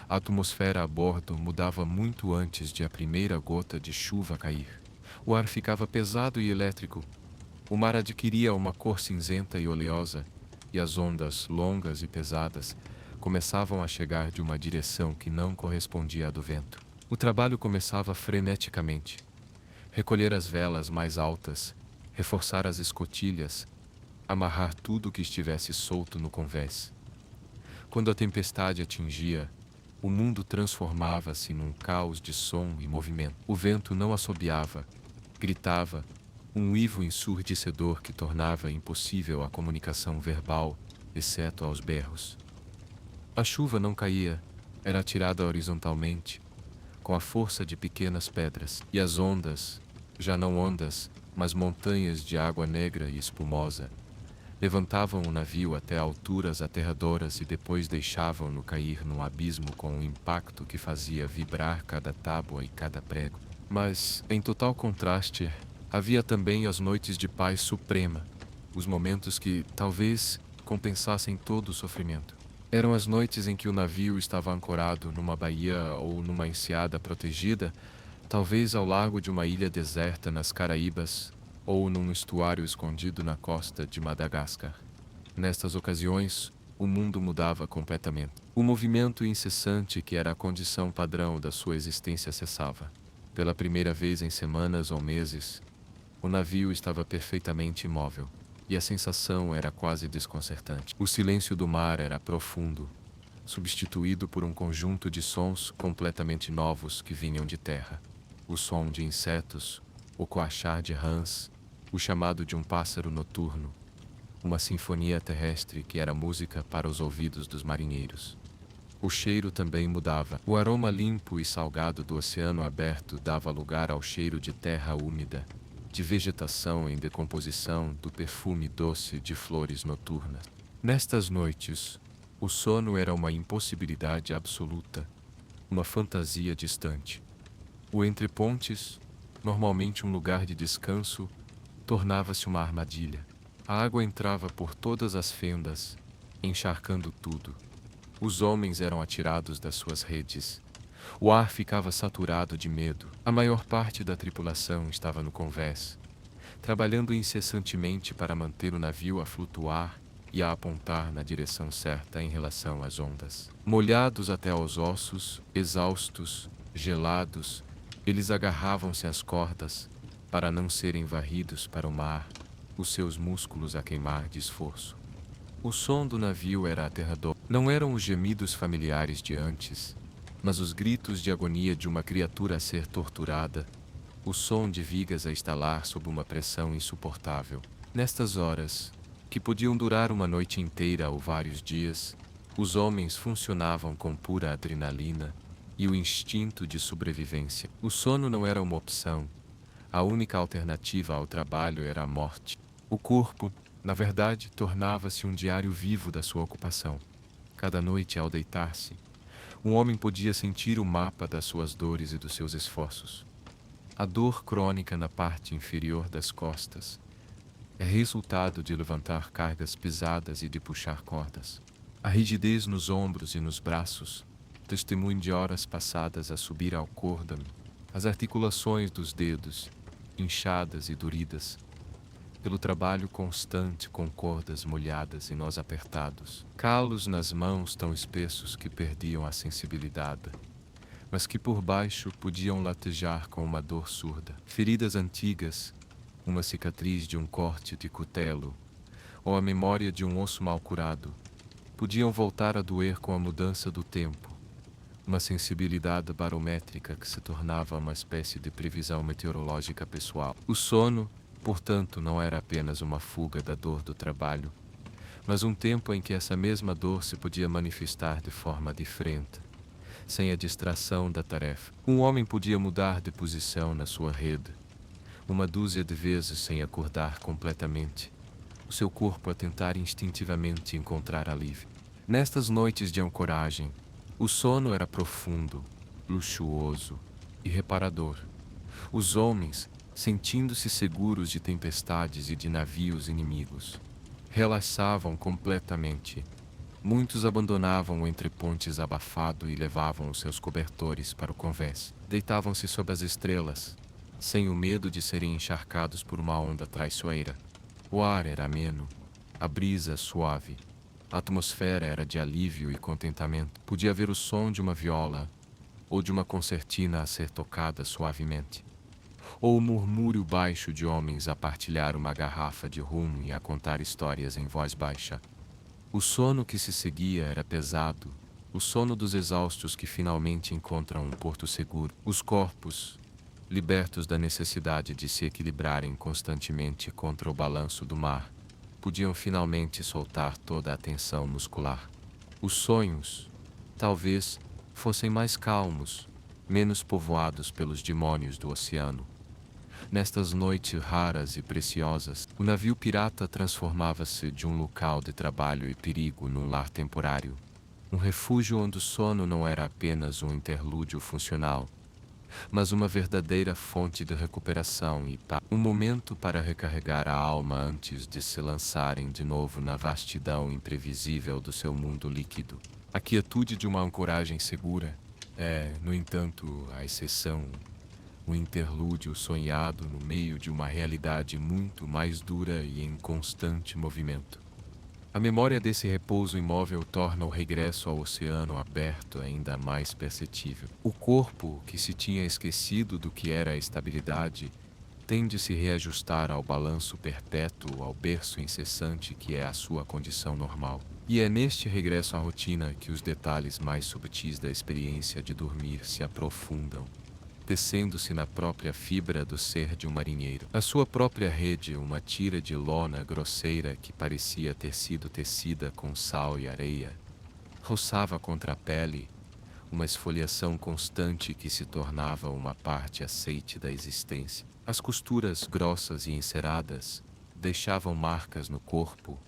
a atmosfera a bordo mudava muito antes de a primeira gota de chuva cair. O ar ficava pesado e elétrico. O mar adquiria uma cor cinzenta e oleosa, e as ondas, longas e pesadas, começavam a chegar de uma direção que não correspondia à do vento. O trabalho começava freneticamente. Recolher as velas mais altas, reforçar as escotilhas, amarrar tudo que estivesse solto no convés. Quando a tempestade atingia, o mundo transformava-se num caos de som e movimento. O vento não assobiava, gritava, um uivo ensurdecedor que tornava impossível a comunicação verbal, exceto aos berros. A chuva não caía, era atirada horizontalmente, com a força de pequenas pedras, e as ondas, já não ondas, mas montanhas de água negra e espumosa, levantavam o navio até alturas aterradoras e depois deixavam-no cair num abismo com um impacto que fazia vibrar cada tábua e cada prego. Mas, em total contraste, havia também as noites de paz suprema, os momentos que, talvez, compensassem todo o sofrimento. Eram as noites em que o navio estava ancorado numa baía ou numa enseada protegida, talvez ao largo de uma ilha deserta nas Caraíbas ou num estuário escondido na costa de Madagascar. Nestas ocasiões, o mundo mudava completamente. O movimento incessante que era a condição padrão da sua existência cessava. Pela primeira vez em semanas ou meses, o navio estava perfeitamente imóvel, e a sensação era quase desconcertante. O silêncio do mar era profundo, substituído por um conjunto de sons completamente novos que vinham de terra. O som de insetos, o coachar de rãs, o chamado de um pássaro noturno, uma sinfonia terrestre que era música para os ouvidos dos marinheiros. O cheiro também mudava. O aroma limpo e salgado do oceano aberto dava lugar ao cheiro de terra úmida, de vegetação em decomposição, do perfume doce de flores noturnas. Nestas noites, o sono era uma impossibilidade absoluta, uma fantasia distante. O entrepontes, normalmente um lugar de descanso, tornava-se uma armadilha. A água entrava por todas as fendas, encharcando tudo. Os homens eram atirados das suas redes. O ar ficava saturado de medo. A maior parte da tripulação estava no convés, trabalhando incessantemente para manter o navio a flutuar e a apontar na direção certa em relação às ondas. Molhados até aos ossos, exaustos, gelados, eles agarravam-se às cordas para não serem varridos para o mar, os seus músculos a queimar de esforço. O som do navio era aterrador. Não eram os gemidos familiares de antes, mas os gritos de agonia de uma criatura a ser torturada, o som de vigas a estalar sob uma pressão insuportável. Nestas horas, que podiam durar uma noite inteira ou vários dias, os homens funcionavam com pura adrenalina e o instinto de sobrevivência. O sono não era uma opção. A única alternativa ao trabalho era a morte. O corpo, na verdade, tornava-se um diário vivo da sua ocupação. Cada noite, ao deitar-se, um homem podia sentir o mapa das suas dores e dos seus esforços. A dor crônica na parte inferior das costas é resultado de levantar cargas pesadas e de puxar cordas. A rigidez nos ombros e nos braços, testemunho de horas passadas a subir ao cordame. As articulações dos dedos, inchadas e doridas, pelo trabalho constante com cordas molhadas e nós apertados. Calos nas mãos tão espessos que perdiam a sensibilidade, mas que por baixo podiam latejar com uma dor surda. Feridas antigas, uma cicatriz de um corte de cutelo, ou a memória de um osso mal curado, podiam voltar a doer com a mudança do tempo. Uma sensibilidade barométrica que se tornava uma espécie de previsão meteorológica pessoal. O sono, portanto, não era apenas uma fuga da dor do trabalho, mas um tempo em que essa mesma dor se podia manifestar de forma diferente, sem a distração da tarefa. Um homem podia mudar de posição na sua rede, uma dúzia de vezes sem acordar completamente, o seu corpo a tentar instintivamente encontrar alívio. Nestas noites de ancoragem, o sono era profundo, luxuoso e reparador. Os homens, sentindo-se seguros de tempestades e de navios inimigos, relaxavam completamente. Muitos abandonavam o entrepontes abafado e levavam os seus cobertores para o convés. Deitavam-se sob as estrelas, sem o medo de serem encharcados por uma onda traiçoeira. O ar era ameno, a brisa suave. A atmosfera era de alívio e contentamento. Podia haver o som de uma viola ou de uma concertina a ser tocada suavemente, ou o murmúrio baixo de homens a partilhar uma garrafa de rum e a contar histórias em voz baixa. O sono que se seguia era pesado, o sono dos exaustos que finalmente encontram um porto seguro. Os corpos, libertos da necessidade de se equilibrarem constantemente contra o balanço do mar, podiam finalmente soltar toda a tensão muscular. Os sonhos, talvez, fossem mais calmos, menos povoados pelos demônios do oceano. Nestas noites raras e preciosas, o navio pirata transformava-se de um local de trabalho e perigo num lar temporário, um refúgio onde o sono não era apenas um interlúdio funcional, mas uma verdadeira fonte de recuperação e paz. Um momento para recarregar a alma antes de se lançarem de novo na vastidão imprevisível do seu mundo líquido. A quietude de uma ancoragem segura é, no entanto, a exceção, um interlúdio sonhado no meio de uma realidade muito mais dura e em constante movimento. A memória desse repouso imóvel torna o regresso ao oceano aberto ainda mais perceptível. O corpo, que se tinha esquecido do que era a estabilidade, tende a se reajustar ao balanço perpétuo, ao berço incessante que é a sua condição normal. E é neste regresso à rotina que os detalhes mais subtis da experiência de dormir se aprofundam, tecendo-se na própria fibra do ser de um marinheiro. A sua própria rede, uma tira de lona grosseira que parecia ter sido tecida com sal e areia, roçava contra a pele, uma esfoliação constante que se tornava uma parte aceite da existência. As costuras grossas e enceradas deixavam marcas no corpo,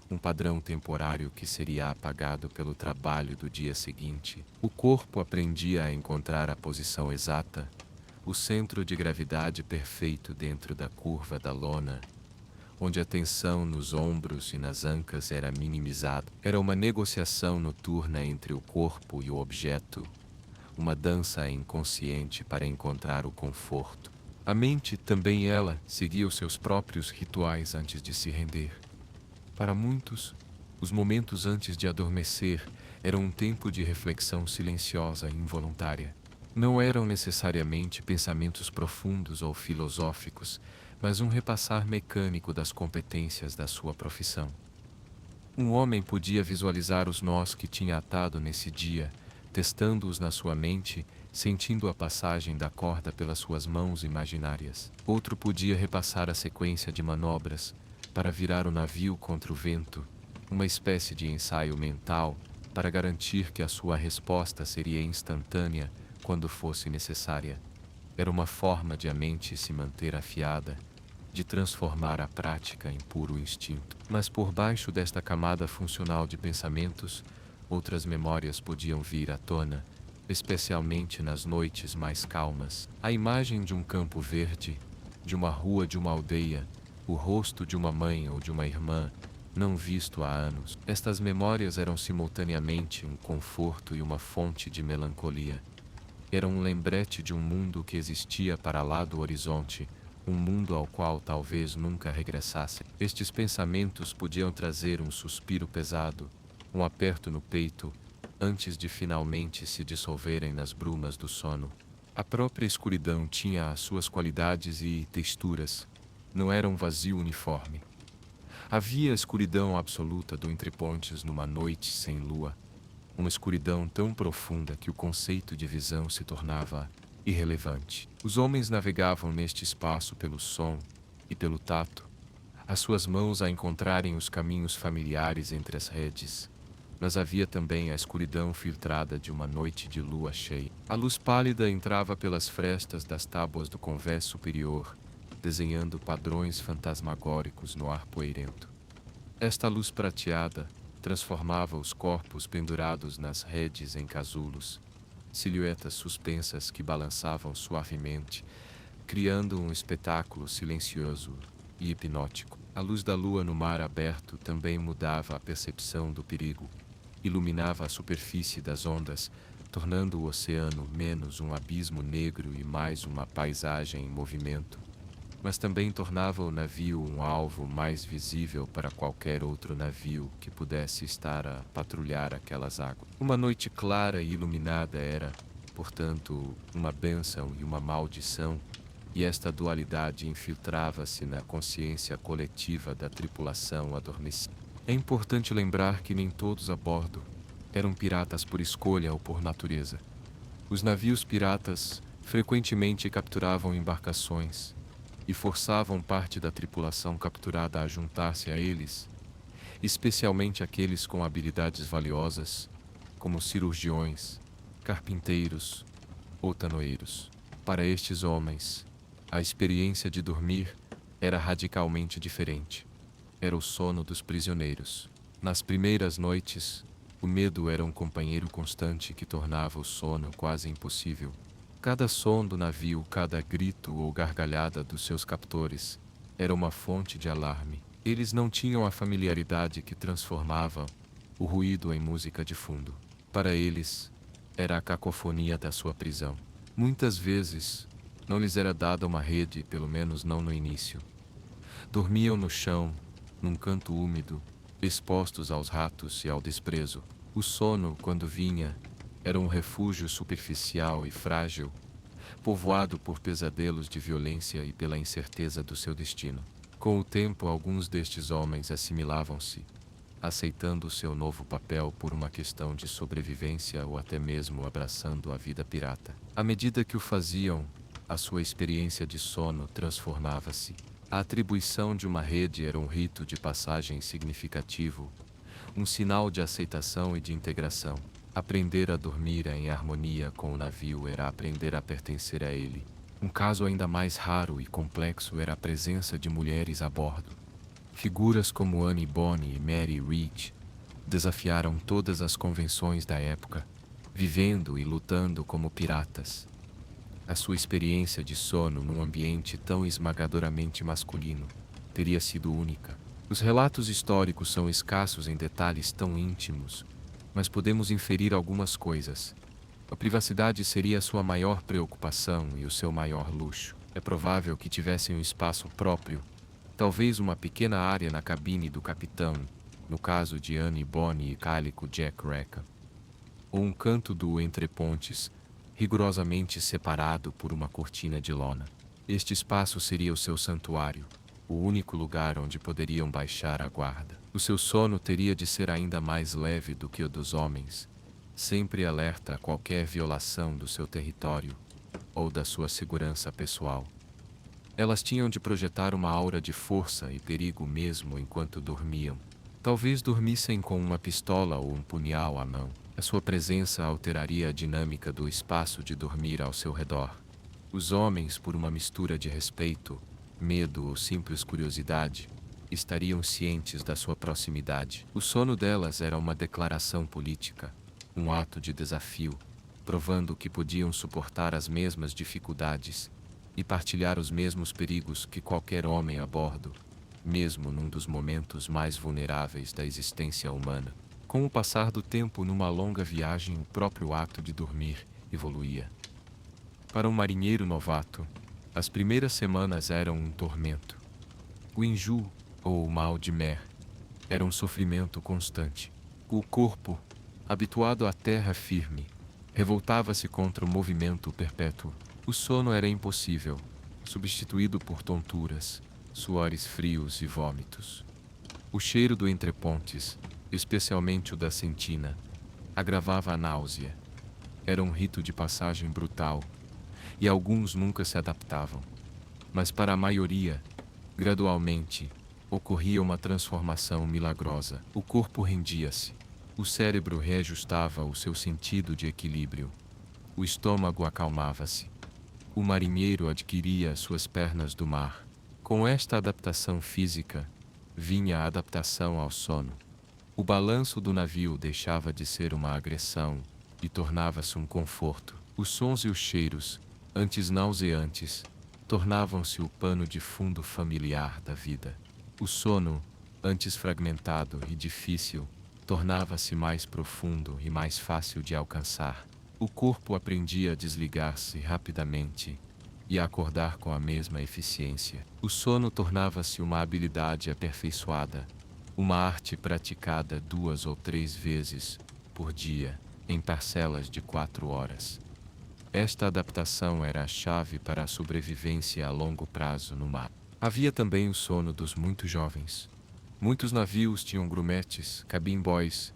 um padrão temporário que seria apagado pelo trabalho do dia seguinte. O corpo aprendia a encontrar a posição exata, o centro de gravidade perfeito dentro da curva da lona, onde a tensão nos ombros e nas ancas era minimizada. Era uma negociação noturna entre o corpo e o objeto, uma dança inconsciente para encontrar o conforto. A mente, também ela, seguia os seus próprios rituais antes de se render. Para muitos, os momentos antes de adormecer eram um tempo de reflexão silenciosa e involuntária. Não eram necessariamente pensamentos profundos ou filosóficos, mas um repassar mecânico das competências da sua profissão. Um homem podia visualizar os nós que tinha atado nesse dia, testando-os na sua mente, sentindo a passagem da corda pelas suas mãos imaginárias. Outro podia repassar a sequência de manobras para virar o navio contra o vento, uma espécie de ensaio mental para garantir que a sua resposta seria instantânea quando fosse necessária. Era uma forma de a mente se manter afiada, de transformar a prática em puro instinto. Mas por baixo desta camada funcional de pensamentos, outras memórias podiam vir à tona, especialmente nas noites mais calmas. A imagem de um campo verde, de uma rua de uma aldeia, o rosto de uma mãe ou de uma irmã, não visto há anos. Estas memórias eram simultaneamente um conforto e uma fonte de melancolia. Era um lembrete de um mundo que existia para lá do horizonte, um mundo ao qual talvez nunca regressasse. Estes pensamentos podiam trazer um suspiro pesado, um aperto no peito, antes de finalmente se dissolverem nas brumas do sono. A própria escuridão tinha as suas qualidades e texturas. Não era um vazio uniforme. Havia a escuridão absoluta do entrepontes numa noite sem lua, uma escuridão tão profunda que o conceito de visão se tornava irrelevante. Os homens navegavam neste espaço pelo som e pelo tato, as suas mãos a encontrarem os caminhos familiares entre as redes. Mas havia também a escuridão filtrada de uma noite de lua cheia. A luz pálida entrava pelas frestas das tábuas do convés superior, desenhando padrões fantasmagóricos no ar poeirento. Esta luz prateada transformava os corpos pendurados nas redes em casulos, silhuetas suspensas que balançavam suavemente, criando um espetáculo silencioso e hipnótico. A luz da lua no mar aberto também mudava a percepção do perigo, iluminava a superfície das ondas, tornando o oceano menos um abismo negro e mais uma paisagem em movimento, mas também tornava o navio um alvo mais visível para qualquer outro navio que pudesse estar a patrulhar aquelas águas. Uma noite clara e iluminada era, portanto, uma bênção e uma maldição, e esta dualidade infiltrava-se na consciência coletiva da tripulação adormecida. É importante lembrar que nem todos a bordo eram piratas por escolha ou por natureza. Os navios piratas frequentemente capturavam embarcações e forçavam parte da tripulação capturada a juntar-se a eles, especialmente aqueles com habilidades valiosas, como cirurgiões, carpinteiros ou tanoeiros. Para estes homens, a experiência de dormir era radicalmente diferente. Era o sono dos prisioneiros. Nas primeiras noites, o medo era um companheiro constante que tornava o sono quase impossível. Cada som do navio, cada grito ou gargalhada dos seus captores era uma fonte de alarme. Eles não tinham a familiaridade que transformava o ruído em música de fundo. Para eles, era a cacofonia da sua prisão. Muitas vezes, Não lhes era dada uma rede, pelo menos não no início. Dormiam no chão, num canto úmido, expostos aos ratos e ao desprezo. O sono, quando vinha, era um refúgio superficial e frágil, povoado por pesadelos de violência e pela incerteza do seu destino. Com o tempo, alguns destes homens assimilavam-se, aceitando o seu novo papel por uma questão de sobrevivência ou até mesmo abraçando a vida pirata. À medida que o faziam, a sua experiência de sono transformava-se. A atribuição de uma rede era um rito de passagem significativo, um sinal de aceitação e de integração. Aprender a dormir em harmonia com o navio era aprender a pertencer a ele. Um caso ainda mais raro e complexo era a presença de mulheres a bordo. Figuras como Annie Bonny e Mary Read desafiaram todas as convenções da época, vivendo e lutando como piratas. A sua experiência de sono num ambiente tão esmagadoramente masculino teria sido única. Os relatos históricos são escassos em detalhes tão íntimos, mas podemos inferir algumas coisas. A privacidade seria a sua maior preocupação e o seu maior luxo. É provável que tivessem um espaço próprio, talvez uma pequena área na cabine do capitão, no caso de Annie Bonny e Cálico Jack Rackham, ou um canto do entrepontes, rigorosamente separado por uma cortina de lona. Este espaço seria o seu santuário, o único lugar onde poderiam baixar a guarda. O seu sono teria de ser ainda mais leve do que o dos homens, sempre alerta a qualquer violação do seu território ou da sua segurança pessoal. Elas tinham de projetar uma aura de força e perigo mesmo enquanto dormiam. Talvez dormissem com uma pistola ou um punhal à mão. A sua presença alteraria a dinâmica do espaço de dormir ao seu redor. Os homens, por uma mistura de respeito, medo ou simples curiosidade, estariam cientes da sua proximidade. O sono delas era uma declaração política, um ato de desafio, provando que podiam suportar as mesmas dificuldades e partilhar os mesmos perigos que qualquer homem a bordo, mesmo num dos momentos mais vulneráveis da existência humana. Com o passar do tempo numa longa viagem, o próprio ato de dormir evoluía. Para um marinheiro novato, as primeiras semanas eram um tormento. O enjoo, ou o mal de mer, era um sofrimento constante. O corpo, habituado à terra firme, revoltava-se contra o movimento perpétuo. O sono era impossível, substituído por tonturas, suores frios e vômitos. O cheiro do entrepontes, especialmente o da sentina, agravava a náusea. Era um rito de passagem brutal, e alguns nunca se adaptavam. Mas para a maioria, gradualmente, ocorria uma transformação milagrosa. O corpo rendia-se. O cérebro reajustava o seu sentido de equilíbrio. O estômago acalmava-se. O marinheiro adquiria as suas pernas do mar. Com esta adaptação física, vinha a adaptação ao sono. O balanço do navio deixava de ser uma agressão e tornava-se um conforto. Os sons e os cheiros, antes nauseantes, tornavam-se o pano de fundo familiar da vida. O sono, antes fragmentado e difícil, tornava-se mais profundo e mais fácil de alcançar. O corpo aprendia a desligar-se rapidamente e a acordar com a mesma eficiência. O sono tornava-se uma habilidade aperfeiçoada, uma arte praticada 2 ou 3 vezes por dia, em parcelas de 4 horas. Esta adaptação era a chave para a sobrevivência a longo prazo no mar. Havia também o sono dos muito jovens. Muitos navios tinham grumetes, cabin boys,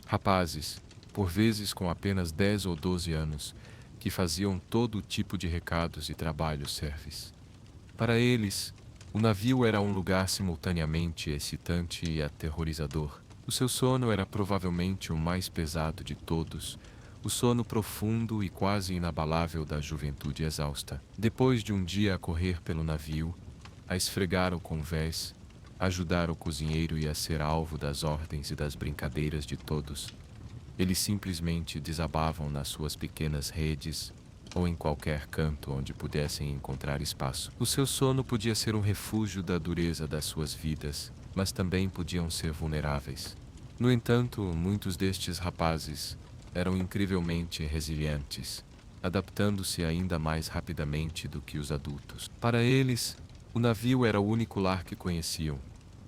rapazes, por vezes com apenas 10 ou 12 anos, que faziam todo tipo de recados e trabalhos service. Para eles, o navio era um lugar simultaneamente excitante e aterrorizador. O seu sono era provavelmente o mais pesado de todos, o sono profundo e quase inabalável da juventude exausta. Depois de um dia a correr pelo navio, a esfregar o convés, ajudar o cozinheiro e a ser alvo das ordens e das brincadeiras de todos, eles simplesmente desabavam nas suas pequenas redes ou em qualquer canto onde pudessem encontrar espaço. O seu sono podia ser um refúgio da dureza das suas vidas, mas também podiam ser vulneráveis. No entanto, muitos destes rapazes eram incrivelmente resilientes. adaptando-se ainda mais rapidamente do que os adultos. Para eles, o navio era o único lar que conheciam,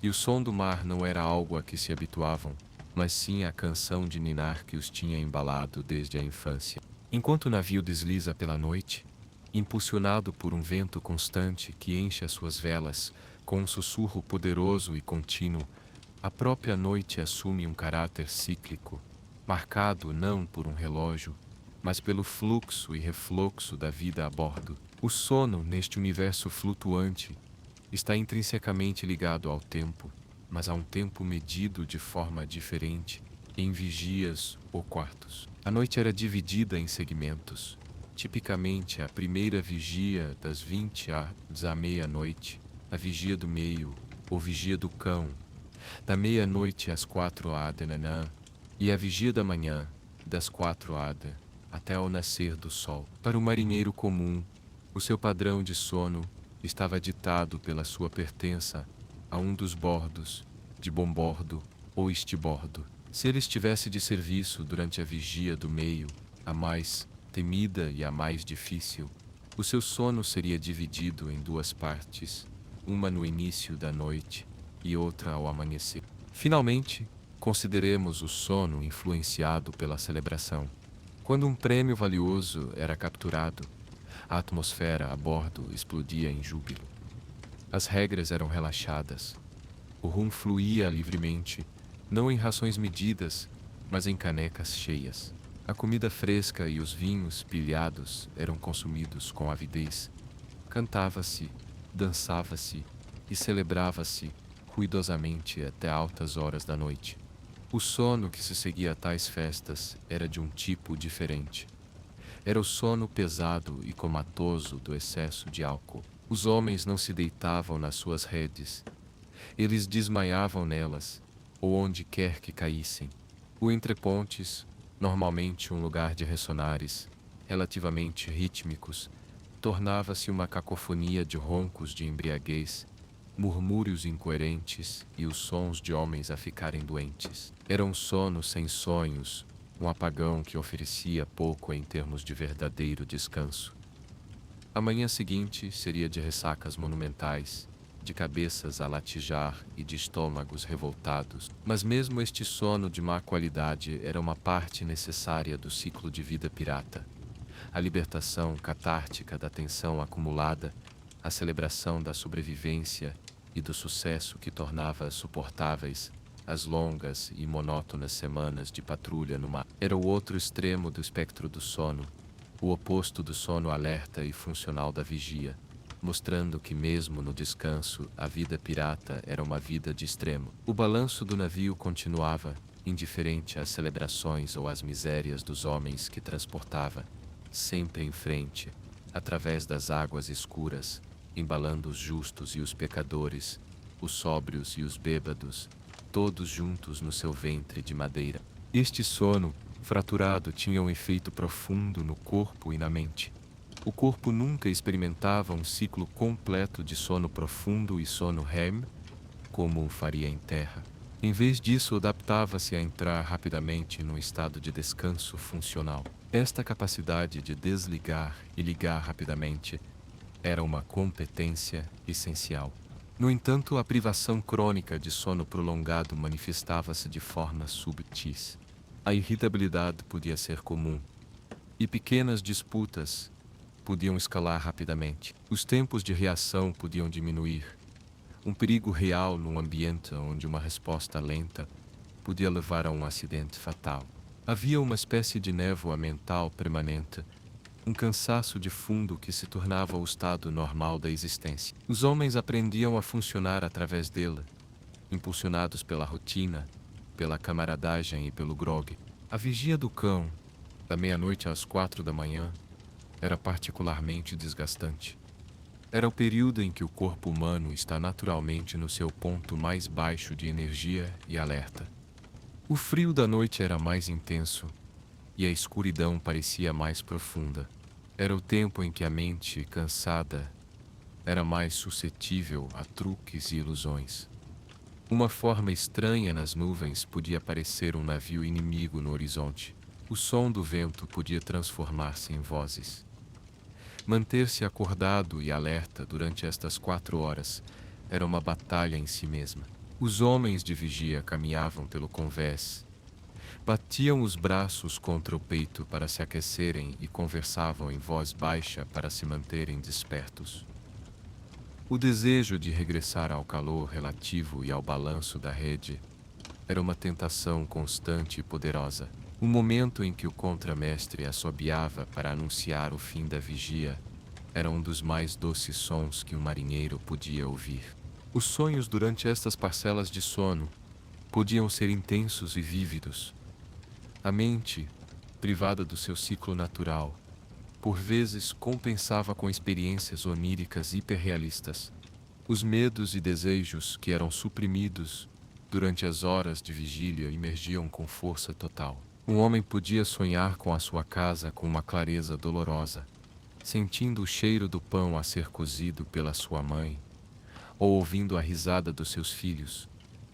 e o som do mar não era algo a que se habituavam, mas sim a canção de ninar que os tinha embalado desde a infância. Enquanto o navio desliza pela noite, impulsionado por um vento constante que enche as suas velas com um sussurro poderoso e contínuo, a própria noite assume um caráter cíclico, marcado não por um relógio, mas pelo fluxo e refluxo da vida a bordo. O sono, neste universo flutuante, está intrinsecamente ligado ao tempo, mas a um tempo medido de forma diferente, em vigias ou quartos. A noite era dividida em segmentos. Tipicamente, a primeira vigia das 20 à meia-noite, a vigia do meio, ou vigia do cão, da meia-noite às 4 da manhã, e a vigia da manhã, das 4 até ao nascer do sol. Para o marinheiro comum, o seu padrão de sono estava ditado pela sua pertença a um dos bordos, de bombordo ou estibordo. Se ele estivesse de serviço durante a vigia do meio, a mais temida e a mais difícil, o seu sono seria dividido em duas partes, uma no início da noite e outra ao amanhecer. Finalmente, consideremos o sono influenciado pela celebração. Quando um prêmio valioso era capturado, a atmosfera a bordo explodia em júbilo. As regras eram relaxadas. O rum fluía livremente, não em rações medidas, mas em canecas cheias. A comida fresca e os vinhos pilhados eram consumidos com avidez. Cantava-se, dançava-se e celebrava-se ruidosamente até altas horas da noite. O sono que se seguia a tais festas era de um tipo diferente. Era o sono pesado e comatoso do excesso de álcool. Os homens não se deitavam nas suas redes. Eles desmaiavam nelas, ou onde quer que caíssem. O entrepontes, normalmente um lugar de ressonares, relativamente rítmicos, tornava-se uma cacofonia de roncos de embriaguez, murmúrios incoerentes e os sons de homens a ficarem doentes. Era um sono sem sonhos, um apagão que oferecia pouco em termos de verdadeiro descanso. A manhã seguinte seria de ressacas monumentais, de cabeças a latijar e de estômagos revoltados. Mas mesmo este sono de má qualidade era uma parte necessária do ciclo de vida pirata. A libertação catártica da tensão acumulada, a celebração da sobrevivência e do sucesso que tornava suportáveis as longas e monótonas semanas de patrulha no mar. Era o outro extremo do espectro do sono, o oposto do sono alerta e funcional da vigia, mostrando que mesmo no descanso a vida pirata era uma vida de extremo. O balanço do navio continuava, indiferente às celebrações ou às misérias dos homens que transportava, sempre em frente, através das águas escuras, embalando os justos e os pecadores, os sóbrios e os bêbados, todos juntos no seu ventre de madeira. Este sono fraturado tinha um efeito profundo no corpo e na mente. O corpo nunca experimentava um ciclo completo de sono profundo e sono REM, como o faria em terra. Em vez disso, adaptava-se a entrar rapidamente num estado de descanso funcional. Esta capacidade de desligar e ligar rapidamente era uma competência essencial. No entanto, a privação crônica de sono prolongado manifestava-se de formas subtis. A irritabilidade podia ser comum, e pequenas disputas podiam escalar rapidamente. Os tempos de reação podiam diminuir. Um perigo real num ambiente onde uma resposta lenta podia levar a um acidente fatal. Havia uma espécie de névoa mental permanente, um cansaço de fundo que se tornava o estado normal da existência. Os homens aprendiam a funcionar através dele, impulsionados pela rotina, pela camaradagem e pelo grog. A vigia do cão, da meia-noite às 4 da manhã, era particularmente desgastante. Era o período em que o corpo humano está naturalmente no seu ponto mais baixo de energia e alerta. O frio da noite era mais intenso e a escuridão parecia mais profunda. Era o tempo em que a mente, cansada, era mais suscetível a truques e ilusões. Uma forma estranha nas nuvens podia parecer um navio inimigo no horizonte. O som do vento podia transformar-se em vozes. Manter-se acordado e alerta durante estas 4 horas era uma batalha em si mesma. Os homens de vigia caminhavam pelo convés, batiam os braços contra o peito para se aquecerem e conversavam em voz baixa para se manterem despertos. O desejo de regressar ao calor relativo e ao balanço da rede era uma tentação constante e poderosa. O momento em que o contramestre assobiava para anunciar o fim da vigia era um dos mais doces sons que um marinheiro podia ouvir. Os sonhos durante estas parcelas de sono podiam ser intensos e vívidos. A mente, privada do seu ciclo natural, por vezes compensava com experiências oníricas hiperrealistas. Os medos e desejos que eram suprimidos durante as horas de vigília emergiam com força total. Um homem podia sonhar com a sua casa com uma clareza dolorosa, sentindo o cheiro do pão a ser cozido pela sua mãe, ou ouvindo a risada dos seus filhos,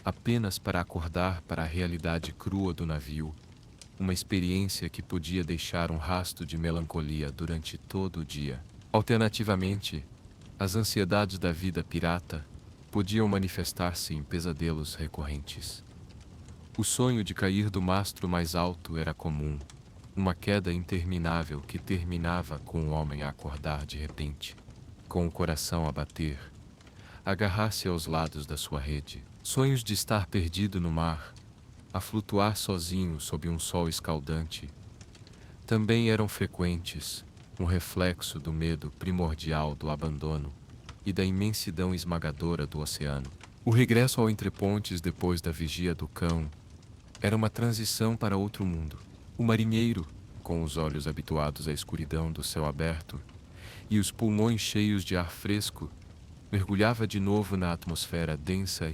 apenas para acordar para a realidade crua do navio, uma experiência que podia deixar um rastro de melancolia durante todo o dia. Alternativamente, as ansiedades da vida pirata podiam manifestar-se em pesadelos recorrentes. O sonho de cair do mastro mais alto era comum, uma queda interminável que terminava com o homem a acordar de repente, com o coração a bater, agarrar-se aos lados da sua rede. Sonhos de estar perdido no mar, a flutuar sozinho sob um sol escaldante, também eram frequentes, um reflexo do medo primordial do abandono e da imensidão esmagadora do oceano. O regresso ao entrepontes depois da vigia do cão era uma transição para outro mundo. O marinheiro, com os olhos habituados à escuridão do céu aberto e os pulmões cheios de ar fresco, mergulhava de novo na atmosfera densa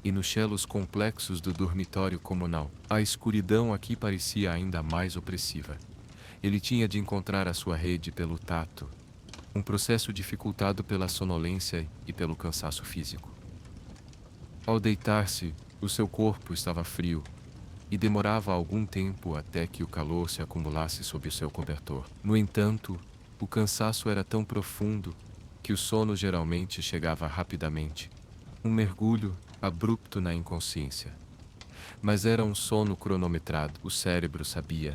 e nos chelos complexos do dormitório comunal. A escuridão aqui parecia ainda mais opressiva. Ele tinha de encontrar a sua rede pelo tato, um processo dificultado pela sonolência e pelo cansaço físico. Ao deitar-se, o seu corpo estava frio e demorava algum tempo até que o calor se acumulasse sob o seu cobertor. No entanto, o cansaço era tão profundo que o sono geralmente chegava rapidamente, um mergulho abrupto na inconsciência. Mas era um sono cronometrado. O cérebro sabia,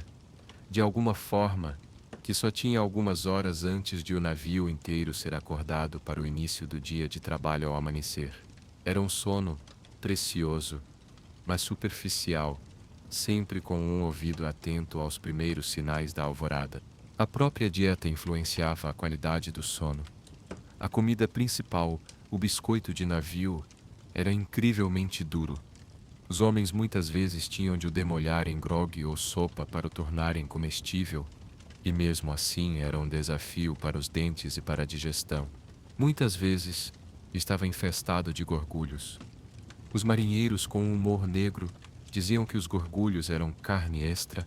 de alguma forma, que só tinha algumas horas antes de o navio inteiro ser acordado para o início do dia de trabalho ao amanhecer. Era um sono precioso, mas superficial, sempre com um ouvido atento aos primeiros sinais da alvorada. A própria dieta influenciava a qualidade do sono. A comida principal, o biscoito de navio, era incrivelmente duro. Os homens muitas vezes tinham de o demolhar em grogue ou sopa para o tornarem comestível, e mesmo assim era um desafio para os dentes e para a digestão. Muitas vezes estava infestado de gorgulhos. Os marinheiros com um humor negro diziam que os gorgulhos eram carne extra,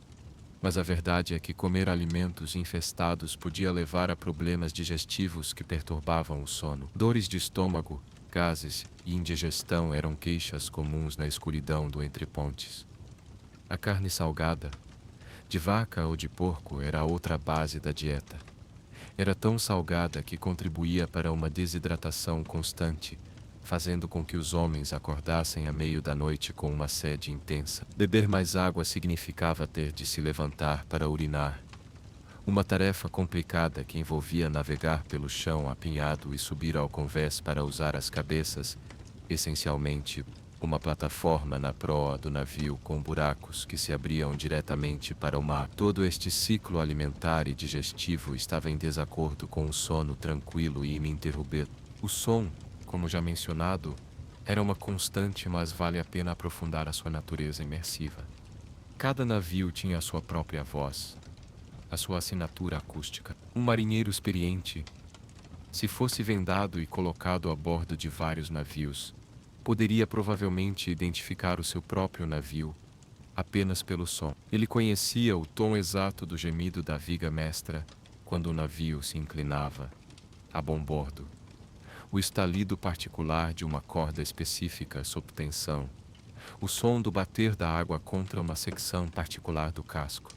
mas a verdade é que comer alimentos infestados podia levar a problemas digestivos que perturbavam o sono. Dores de estômago, gases e indigestão eram queixas comuns na escuridão do entrepontes. A carne salgada, de vaca ou de porco, era a outra base da dieta. Era tão salgada que contribuía para uma desidratação constante, fazendo com que os homens acordassem a meio da noite com uma sede intensa. Beber mais água significava ter de se levantar para urinar, uma tarefa complicada que envolvia navegar pelo chão apinhado e subir ao convés para usar as cabeças, essencialmente uma plataforma na proa do navio com buracos que se abriam diretamente para o mar. Todo este ciclo alimentar e digestivo estava em desacordo com o sono tranquilo e ininterrupto. O som, como já mencionado, era uma constante, mas vale a pena aprofundar a sua natureza imersiva. Cada navio tinha a sua própria voz, a sua assinatura acústica. Um marinheiro experiente, se fosse vendado e colocado a bordo de vários navios, poderia provavelmente identificar o seu próprio navio apenas pelo som. Ele conhecia o tom exato do gemido da viga mestra quando o navio se inclinava a bom bordo, o estalido particular de uma corda específica sob tensão, o som do bater da água contra uma secção particular do casco.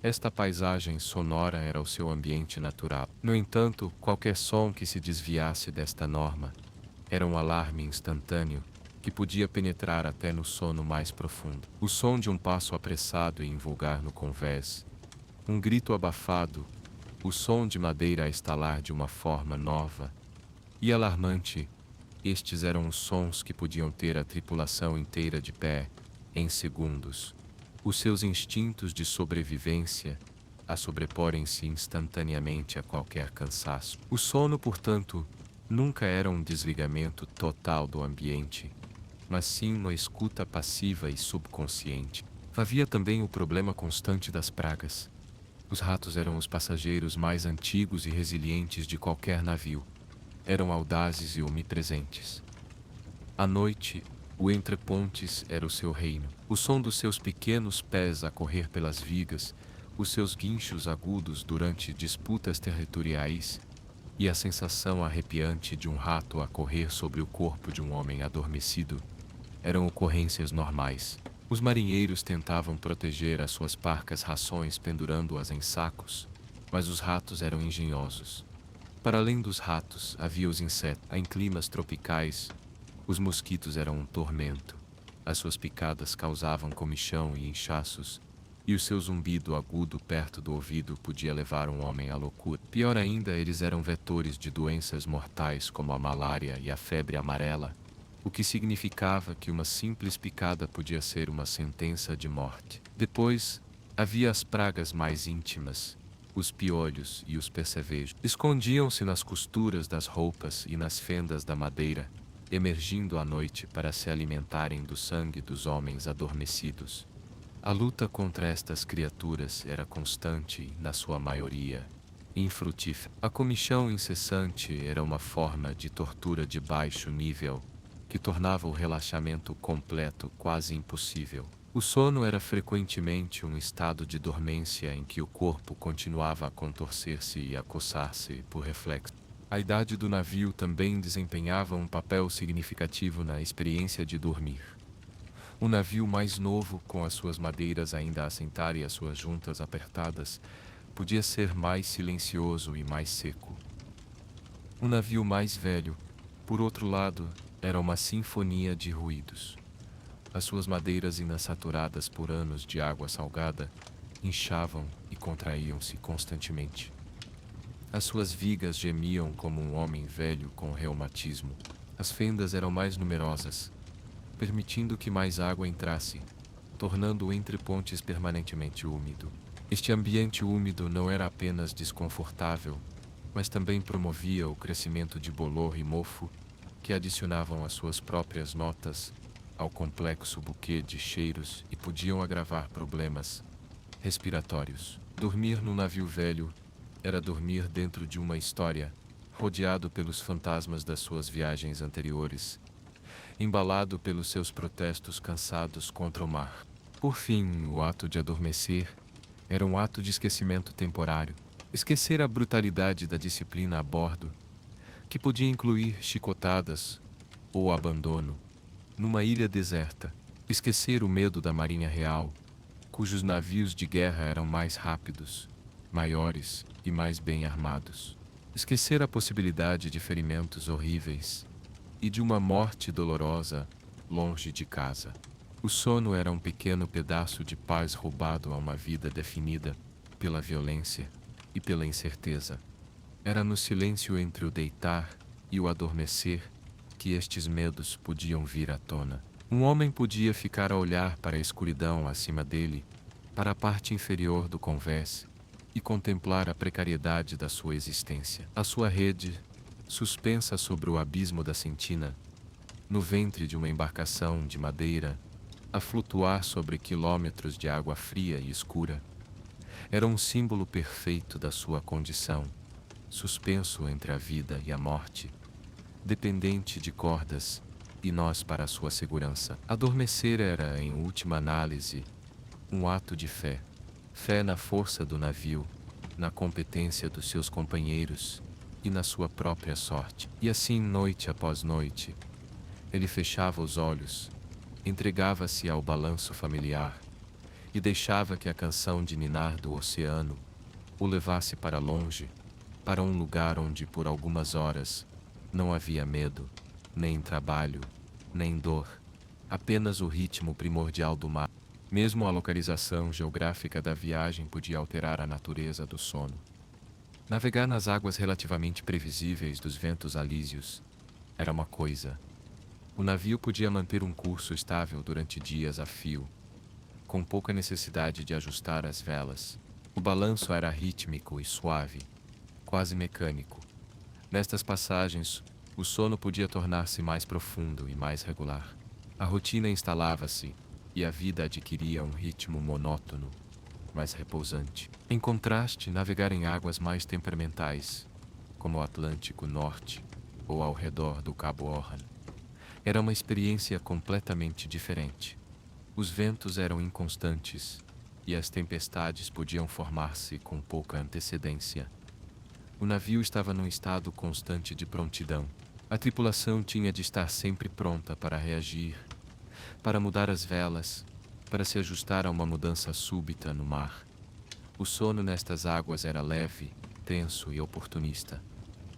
Esta paisagem sonora era o seu ambiente natural. No entanto, qualquer som que se desviasse desta norma era um alarme instantâneo que podia penetrar até no sono mais profundo. O som de um passo apressado e invulgar no convés, um grito abafado, o som de madeira a estalar de uma forma nova e alarmante, estes eram os sons que podiam ter a tripulação inteira de pé em segundos. Os seus instintos de sobrevivência a sobreporem-se instantaneamente a qualquer cansaço. O sono, portanto, nunca era um desligamento total do ambiente, mas sim uma escuta passiva e subconsciente. Havia também o problema constante das pragas. Os ratos eram os passageiros mais antigos e resilientes de qualquer navio. Eram audazes e onipresentes. À noite, o entrepontes era o seu reino. O som dos seus pequenos pés a correr pelas vigas, os seus guinchos agudos durante disputas territoriais e a sensação arrepiante de um rato a correr sobre o corpo de um homem adormecido eram ocorrências normais. Os marinheiros tentavam proteger as suas parcas rações pendurando-as em sacos, mas os ratos eram engenhosos. Para além dos ratos, havia os insetos. Em climas tropicais, os mosquitos eram um tormento. As suas picadas causavam comichão e inchaços, e o seu zumbido agudo perto do ouvido podia levar um homem à loucura. Pior ainda, eles eram vetores de doenças mortais como a malária e a febre amarela, o que significava que uma simples picada podia ser uma sentença de morte. Depois, havia as pragas mais íntimas, os piolhos e os percevejos. Escondiam-se nas costuras das roupas e nas fendas da madeira, emergindo à noite para se alimentarem do sangue dos homens adormecidos. A luta contra estas criaturas era constante e, na sua maioria, infrutífera. A comichão incessante era uma forma de tortura de baixo nível que tornava o relaxamento completo quase impossível. O sono era frequentemente um estado de dormência em que o corpo continuava a contorcer-se e a coçar-se por reflexo. A idade do navio também desempenhava um papel significativo na experiência de dormir. O navio mais novo, com as suas madeiras ainda a assentar e as suas juntas apertadas, podia ser mais silencioso e mais seco. O navio mais velho, por outro lado, era uma sinfonia de ruídos. As suas madeiras inassaturadas por anos de água salgada inchavam e contraíam-se constantemente. As suas vigas gemiam como um homem velho com reumatismo. As fendas eram mais numerosas, permitindo que mais água entrasse, tornando o entrepontes permanentemente úmido. Este ambiente úmido não era apenas desconfortável, mas também promovia o crescimento de bolor e mofo que adicionavam as suas próprias notas ao complexo buquê de cheiros e podiam agravar problemas respiratórios. Dormir no navio velho era dormir dentro de uma história, rodeado pelos fantasmas das suas viagens anteriores, embalado pelos seus protestos cansados contra o mar. Por fim, o ato de adormecer era um ato de esquecimento temporário. Esquecer a brutalidade da disciplina a bordo, que podia incluir chicotadas ou abandono, numa ilha deserta. Esquecer o medo da Marinha Real, cujos navios de guerra eram mais rápidos, maiores e mais bem armados. Esquecer a possibilidade de ferimentos horríveis e de uma morte dolorosa longe de casa. O sono era um pequeno pedaço de paz roubado a uma vida definida pela violência e pela incerteza. Era no silêncio entre o deitar e o adormecer que estes medos podiam vir à tona. Um homem podia ficar a olhar para a escuridão acima dele, para a parte inferior do convés, e contemplar a precariedade da sua existência. A sua rede, suspensa sobre o abismo da Sentina, no ventre de uma embarcação de madeira, a flutuar sobre quilômetros de água fria e escura, era um símbolo perfeito da sua condição, suspenso entre a vida e a morte, dependente de cordas e nós para a sua segurança. Adormecer era, em última análise, um ato de fé. Fé na força do navio, na competência dos seus companheiros e na sua própria sorte. E assim, noite após noite, ele fechava os olhos, entregava-se ao balanço familiar e deixava que a canção de ninar do oceano o levasse para longe, para um lugar onde por algumas horas não havia medo, nem trabalho, nem dor, apenas o ritmo primordial do mar. Mesmo a localização geográfica da viagem podia alterar a natureza do sono. Navegar nas águas relativamente previsíveis dos ventos alísios era uma coisa. O navio podia manter um curso estável durante dias a fio, com pouca necessidade de ajustar as velas. O balanço era rítmico e suave, quase mecânico. Nestas passagens, o sono podia tornar-se mais profundo e mais regular. A rotina instalava-se e a vida adquiria um ritmo monótono, mas repousante. Em contraste, navegar em águas mais temperamentais, como o Atlântico Norte ou ao redor do Cabo Horn, era uma experiência completamente diferente. Os ventos eram inconstantes e as tempestades podiam formar-se com pouca antecedência. O navio estava num estado constante de prontidão. A tripulação tinha de estar sempre pronta para reagir, para mudar as velas, para se ajustar a uma mudança súbita no mar. O sono nestas águas era leve, tenso e oportunista.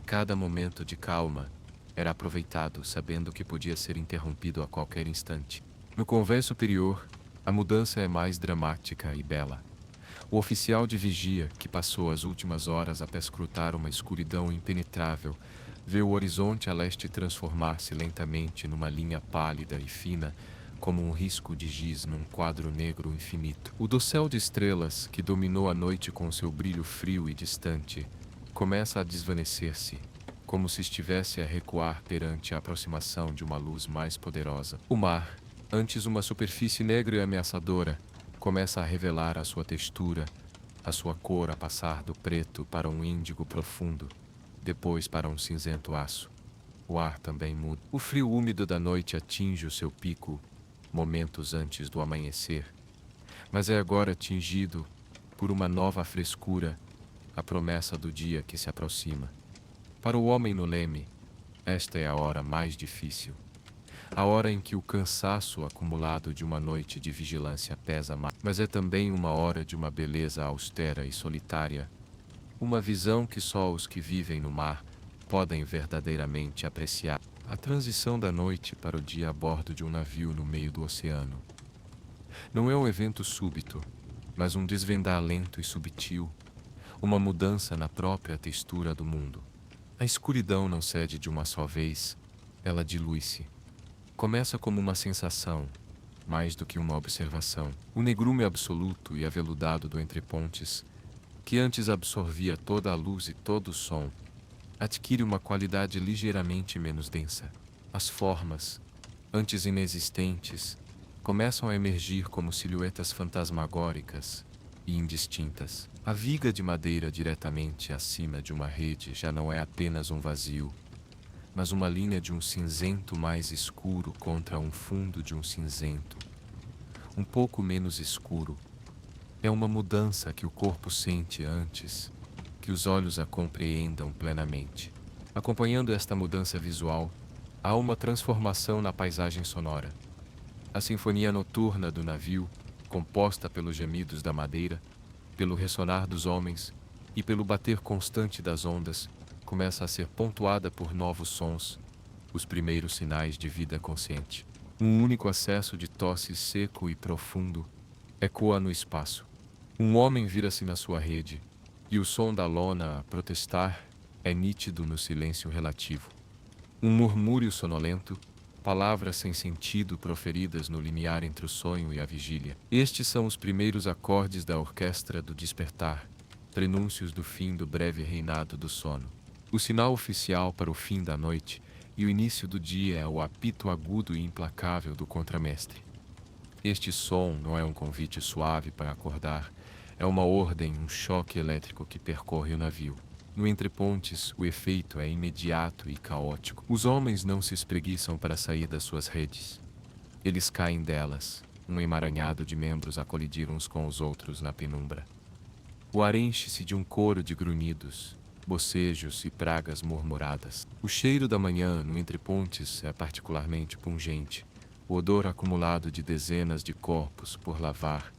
Cada momento de calma era aproveitado, sabendo que podia ser interrompido a qualquer instante. No convés superior, a mudança é mais dramática e bela. O oficial de vigia, que passou as últimas horas a perscrutar uma escuridão impenetrável, vê o horizonte a leste transformar-se lentamente numa linha pálida e fina, como um risco de giz num quadro negro infinito. O dossel de estrelas, que dominou a noite com seu brilho frio e distante, começa a desvanecer-se, como se estivesse a recuar perante a aproximação de uma luz mais poderosa. O mar, antes uma superfície negra e ameaçadora, começa a revelar a sua textura, a sua cor a passar do preto para um índigo profundo, depois para um cinzento aço. O ar também muda. O frio úmido da noite atinge o seu pico momentos antes do amanhecer, mas é agora tingido por uma nova frescura, a promessa do dia que se aproxima. Para o homem no leme, esta é a hora mais difícil. A hora em que o cansaço acumulado de uma noite de vigilância pesa mais. Mas é também uma hora de uma beleza austera e solitária, uma visão que só os que vivem no mar podem verdadeiramente apreciar. A transição da noite para o dia a bordo de um navio no meio do oceano não é um evento súbito, mas um desvendar lento e subtil, uma mudança na própria textura do mundo. A escuridão não cede de uma só vez, ela dilui-se. Começa como uma sensação, mais do que uma observação. O negrume absoluto e aveludado do entrepontes, que antes absorvia toda a luz e todo o som, adquire uma qualidade ligeiramente menos densa. As formas, antes inexistentes, começam a emergir como silhuetas fantasmagóricas e indistintas. A viga de madeira diretamente acima de uma rede já não é apenas um vazio, mas uma linha de um cinzento mais escuro contra um fundo de um cinzento um pouco menos escuro. É uma mudança que o corpo sente antes que os olhos a compreendam plenamente. Acompanhando esta mudança visual, há uma transformação na paisagem sonora. A sinfonia noturna do navio, composta pelos gemidos da madeira, pelo ressonar dos homens e pelo bater constante das ondas, começa a ser pontuada por novos sons, os primeiros sinais de vida consciente. Um único acesso de tosse seco e profundo ecoa no espaço. Um homem vira-se na sua rede, e o som da lona a protestar é nítido no silêncio relativo. Um murmúrio sonolento, palavras sem sentido proferidas no limiar entre o sonho e a vigília. Estes são os primeiros acordes da orquestra do despertar, prenúncios do fim do breve reinado do sono. O sinal oficial para o fim da noite e o início do dia é o apito agudo e implacável do contramestre. Este som não é um convite suave para acordar, é uma ordem, um choque elétrico que percorre o navio. No entrepontes, o efeito é imediato e caótico. Os homens não se espreguiçam para sair das suas redes. Eles caem delas, um emaranhado de membros a colidir uns com os outros na penumbra. O ar enche-se de um coro de grunhidos, bocejos e pragas murmuradas. O cheiro da manhã no entrepontes é particularmente pungente. O odor acumulado de dezenas de corpos por lavar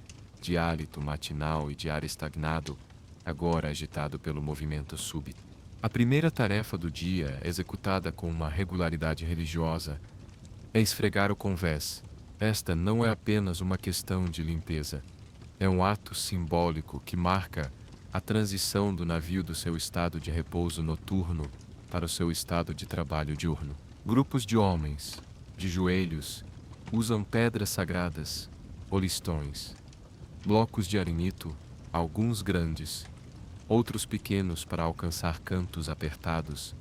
de hálito matinal e de ar estagnado, agora agitado pelo movimento súbito. A primeira tarefa do dia, executada com uma regularidade religiosa, é esfregar o convés. Esta não é apenas uma questão de limpeza. É um ato simbólico que marca a transição do navio do seu estado de repouso noturno para o seu estado de trabalho diurno. Grupos de homens, de joelhos, usam pedras sagradas, ou listões, blocos de arenito, alguns grandes, outros pequenos para alcançar cantos apertados,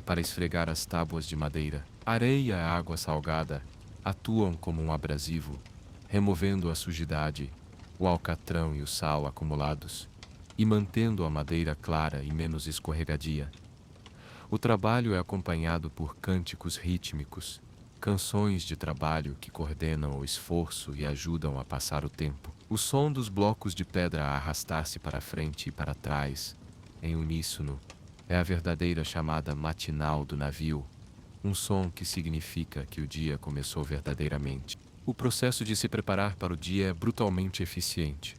para esfregar as tábuas de madeira. Areia e água salgada atuam como um abrasivo, removendo a sujidade, o alcatrão e o sal acumulados, e mantendo a madeira clara e menos escorregadia. O trabalho é acompanhado por cânticos rítmicos, canções de trabalho que coordenam o esforço e ajudam a passar o tempo. O som dos blocos de pedra a arrastar-se para frente e para trás, em uníssono, é a verdadeira chamada matinal do navio, um som que significa que o dia começou verdadeiramente. O processo de se preparar para o dia é brutalmente eficiente.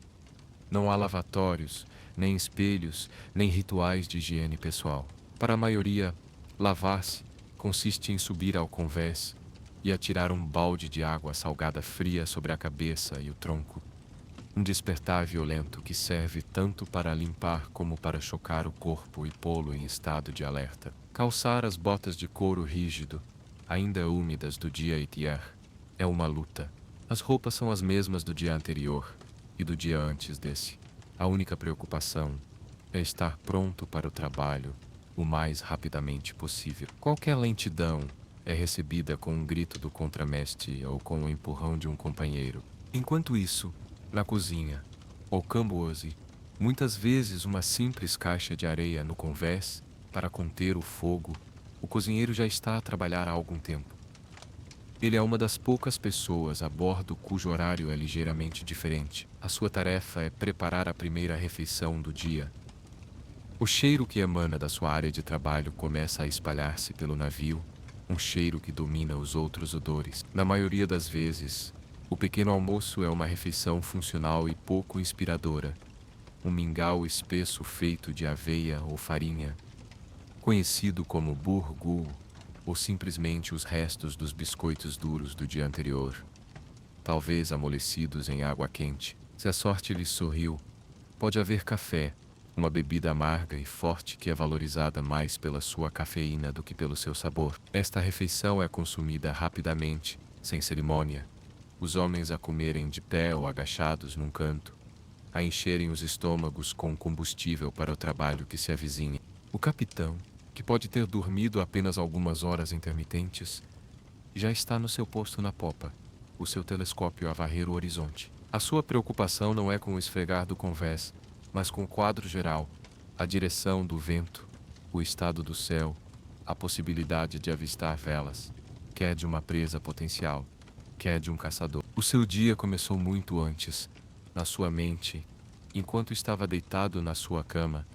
Não há lavatórios, nem espelhos, nem rituais de higiene pessoal. Para a maioria, lavar-se consiste em subir ao convés e atirar um balde de água salgada fria sobre a cabeça e o tronco. Um despertar violento que serve tanto para limpar como para chocar o corpo e pô-lo em estado de alerta. Calçar as botas de couro rígido, ainda úmidas do dia itier, é uma luta. As roupas são as mesmas do dia anterior e do dia antes desse. A única preocupação é estar pronto para o trabalho o mais rapidamente possível. Qualquer lentidão é recebida com um grito do contramestre ou com o empurrão de um companheiro. Enquanto isso, na cozinha, ou cambuose, muitas vezes uma simples caixa de areia no convés para conter o fogo, o cozinheiro já está a trabalhar há algum tempo. Ele é uma das poucas pessoas a bordo cujo horário é ligeiramente diferente. A sua tarefa é preparar a primeira refeição do dia. O cheiro que emana da sua área de trabalho começa a espalhar-se pelo navio, um cheiro que domina os outros odores. Na maioria das vezes, o pequeno almoço é uma refeição funcional e pouco inspiradora. Um mingau espesso feito de aveia ou farinha, conhecido como burgu, ou simplesmente os restos dos biscoitos duros do dia anterior, talvez amolecidos em água quente. Se a sorte lhe sorriu, pode haver café, uma bebida amarga e forte que é valorizada mais pela sua cafeína do que pelo seu sabor. Esta refeição é consumida rapidamente, sem cerimônia, os homens a comerem de pé ou agachados num canto, a encherem os estômagos com combustível para o trabalho que se avizinha. O capitão, que pode ter dormido apenas algumas horas intermitentes, já está no seu posto na popa, o seu telescópio a varrer o horizonte. A sua preocupação não é com o esfregar do convés, mas com o quadro geral, a direção do vento, o estado do céu, a possibilidade de avistar velas, quer de uma presa potencial, quer de um caçador. O seu dia começou muito antes, na sua mente, enquanto estava deitado na sua cama,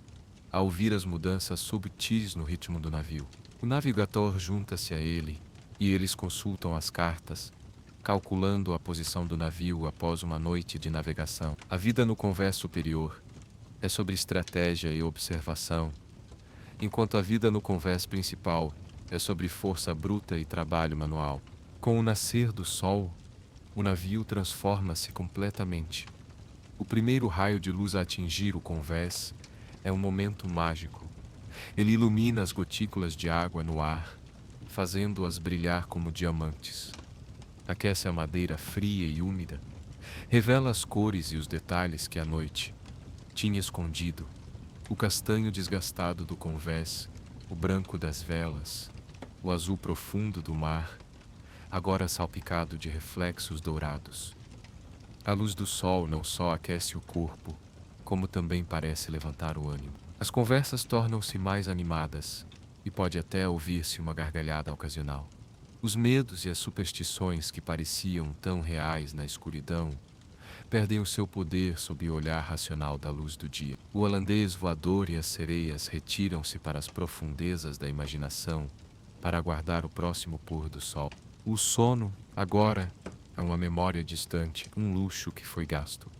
a ouvir as mudanças subtis no ritmo do navio. O navegador junta-se a ele e eles consultam as cartas, calculando a posição do navio após uma noite de navegação. A vida no convés superior é sobre estratégia e observação, enquanto a vida no convés principal é sobre força bruta e trabalho manual. Com o nascer do sol, o navio transforma-se completamente. O primeiro raio de luz a atingir o convés é um momento mágico. Ele ilumina as gotículas de água no ar, fazendo-as brilhar como diamantes. Aquece a madeira fria e úmida, revela as cores e os detalhes que a noite tinha escondido: o castanho desgastado do convés, o branco das velas, o azul profundo do mar, agora salpicado de reflexos dourados. A luz do sol não só aquece o corpo, como também parece levantar o ânimo. As conversas tornam-se mais animadas e pode até ouvir-se uma gargalhada ocasional. Os medos e as superstições que pareciam tão reais na escuridão perdem o seu poder sob o olhar racional da luz do dia. O holandês voador e as sereias retiram-se para as profundezas da imaginação para aguardar o próximo pôr do sol. O sono, agora, é uma memória distante, um luxo que foi gasto.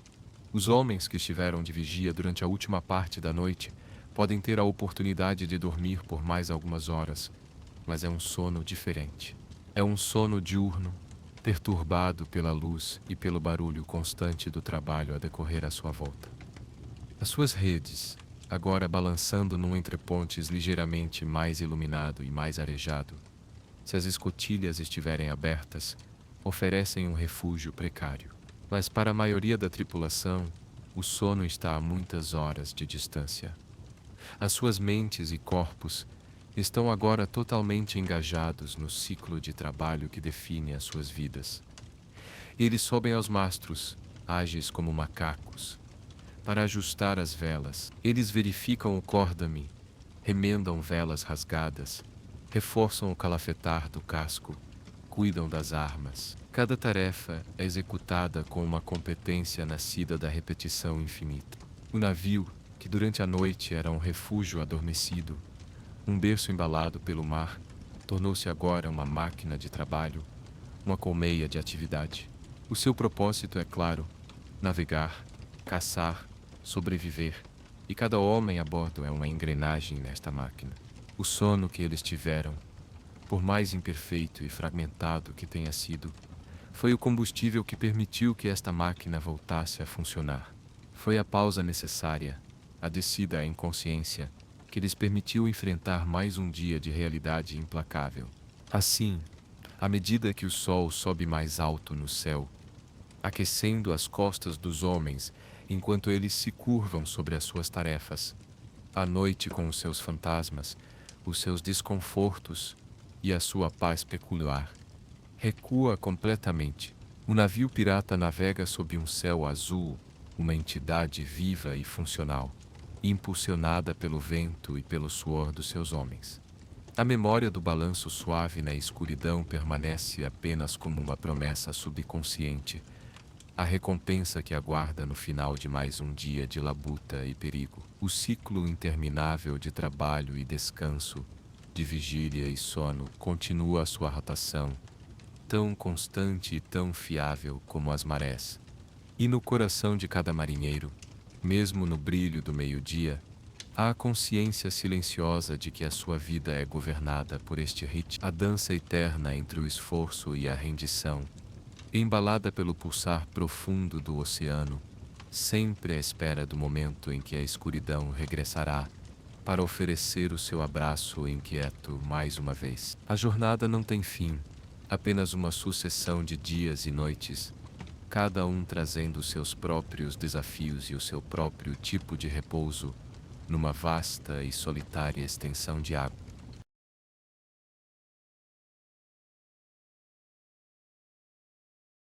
Os homens que estiveram de vigia durante a última parte da noite podem ter a oportunidade de dormir por mais algumas horas, mas é um sono diferente. É um sono diurno, perturbado pela luz e pelo barulho constante do trabalho a decorrer à sua volta. As suas redes, agora balançando num entrepontes ligeiramente mais iluminado e mais arejado, se as escotilhas estiverem abertas, oferecem um refúgio precário. Mas para a maioria da tripulação, o sono está a muitas horas de distância. As suas mentes e corpos estão agora totalmente engajados no ciclo de trabalho que define as suas vidas. Eles sobem aos mastros, ágeis como macacos, para ajustar as velas. Eles verificam o cordame, remendam velas rasgadas, reforçam o calafetar do casco, cuidam das armas. Cada tarefa é executada com uma competência nascida da repetição infinita. O navio, que durante a noite era um refúgio adormecido, um berço embalado pelo mar, tornou-se agora uma máquina de trabalho, uma colmeia de atividade. O seu propósito é claro: navegar, caçar, sobreviver, e cada homem a bordo é uma engrenagem nesta máquina. O sono que eles tiveram, por mais imperfeito e fragmentado que tenha sido, foi o combustível que permitiu que esta máquina voltasse a funcionar. Foi a pausa necessária, a descida à inconsciência, que lhes permitiu enfrentar mais um dia de realidade implacável. Assim, à medida que o sol sobe mais alto no céu, aquecendo as costas dos homens enquanto eles se curvam sobre as suas tarefas, a noite com os seus fantasmas, os seus desconfortos e a sua paz peculiar, recua completamente. O navio pirata navega sob um céu azul, uma entidade viva e funcional, impulsionada pelo vento e pelo suor dos seus homens. A memória do balanço suave na escuridão permanece apenas como uma promessa subconsciente, a recompensa que aguarda no final de mais um dia de labuta e perigo. O ciclo interminável de trabalho e descanso, de vigília e sono, continua a sua rotação, tão constante e tão fiável como as marés. E no coração de cada marinheiro, mesmo no brilho do meio-dia, há a consciência silenciosa de que a sua vida é governada por este ritmo, a dança eterna entre o esforço e a rendição, embalada pelo pulsar profundo do oceano, sempre à espera do momento em que a escuridão regressará para oferecer o seu abraço inquieto mais uma vez. A jornada não tem fim, apenas uma sucessão de dias e noites, cada um trazendo seus próprios desafios e o seu próprio tipo de repouso numa vasta e solitária extensão de água.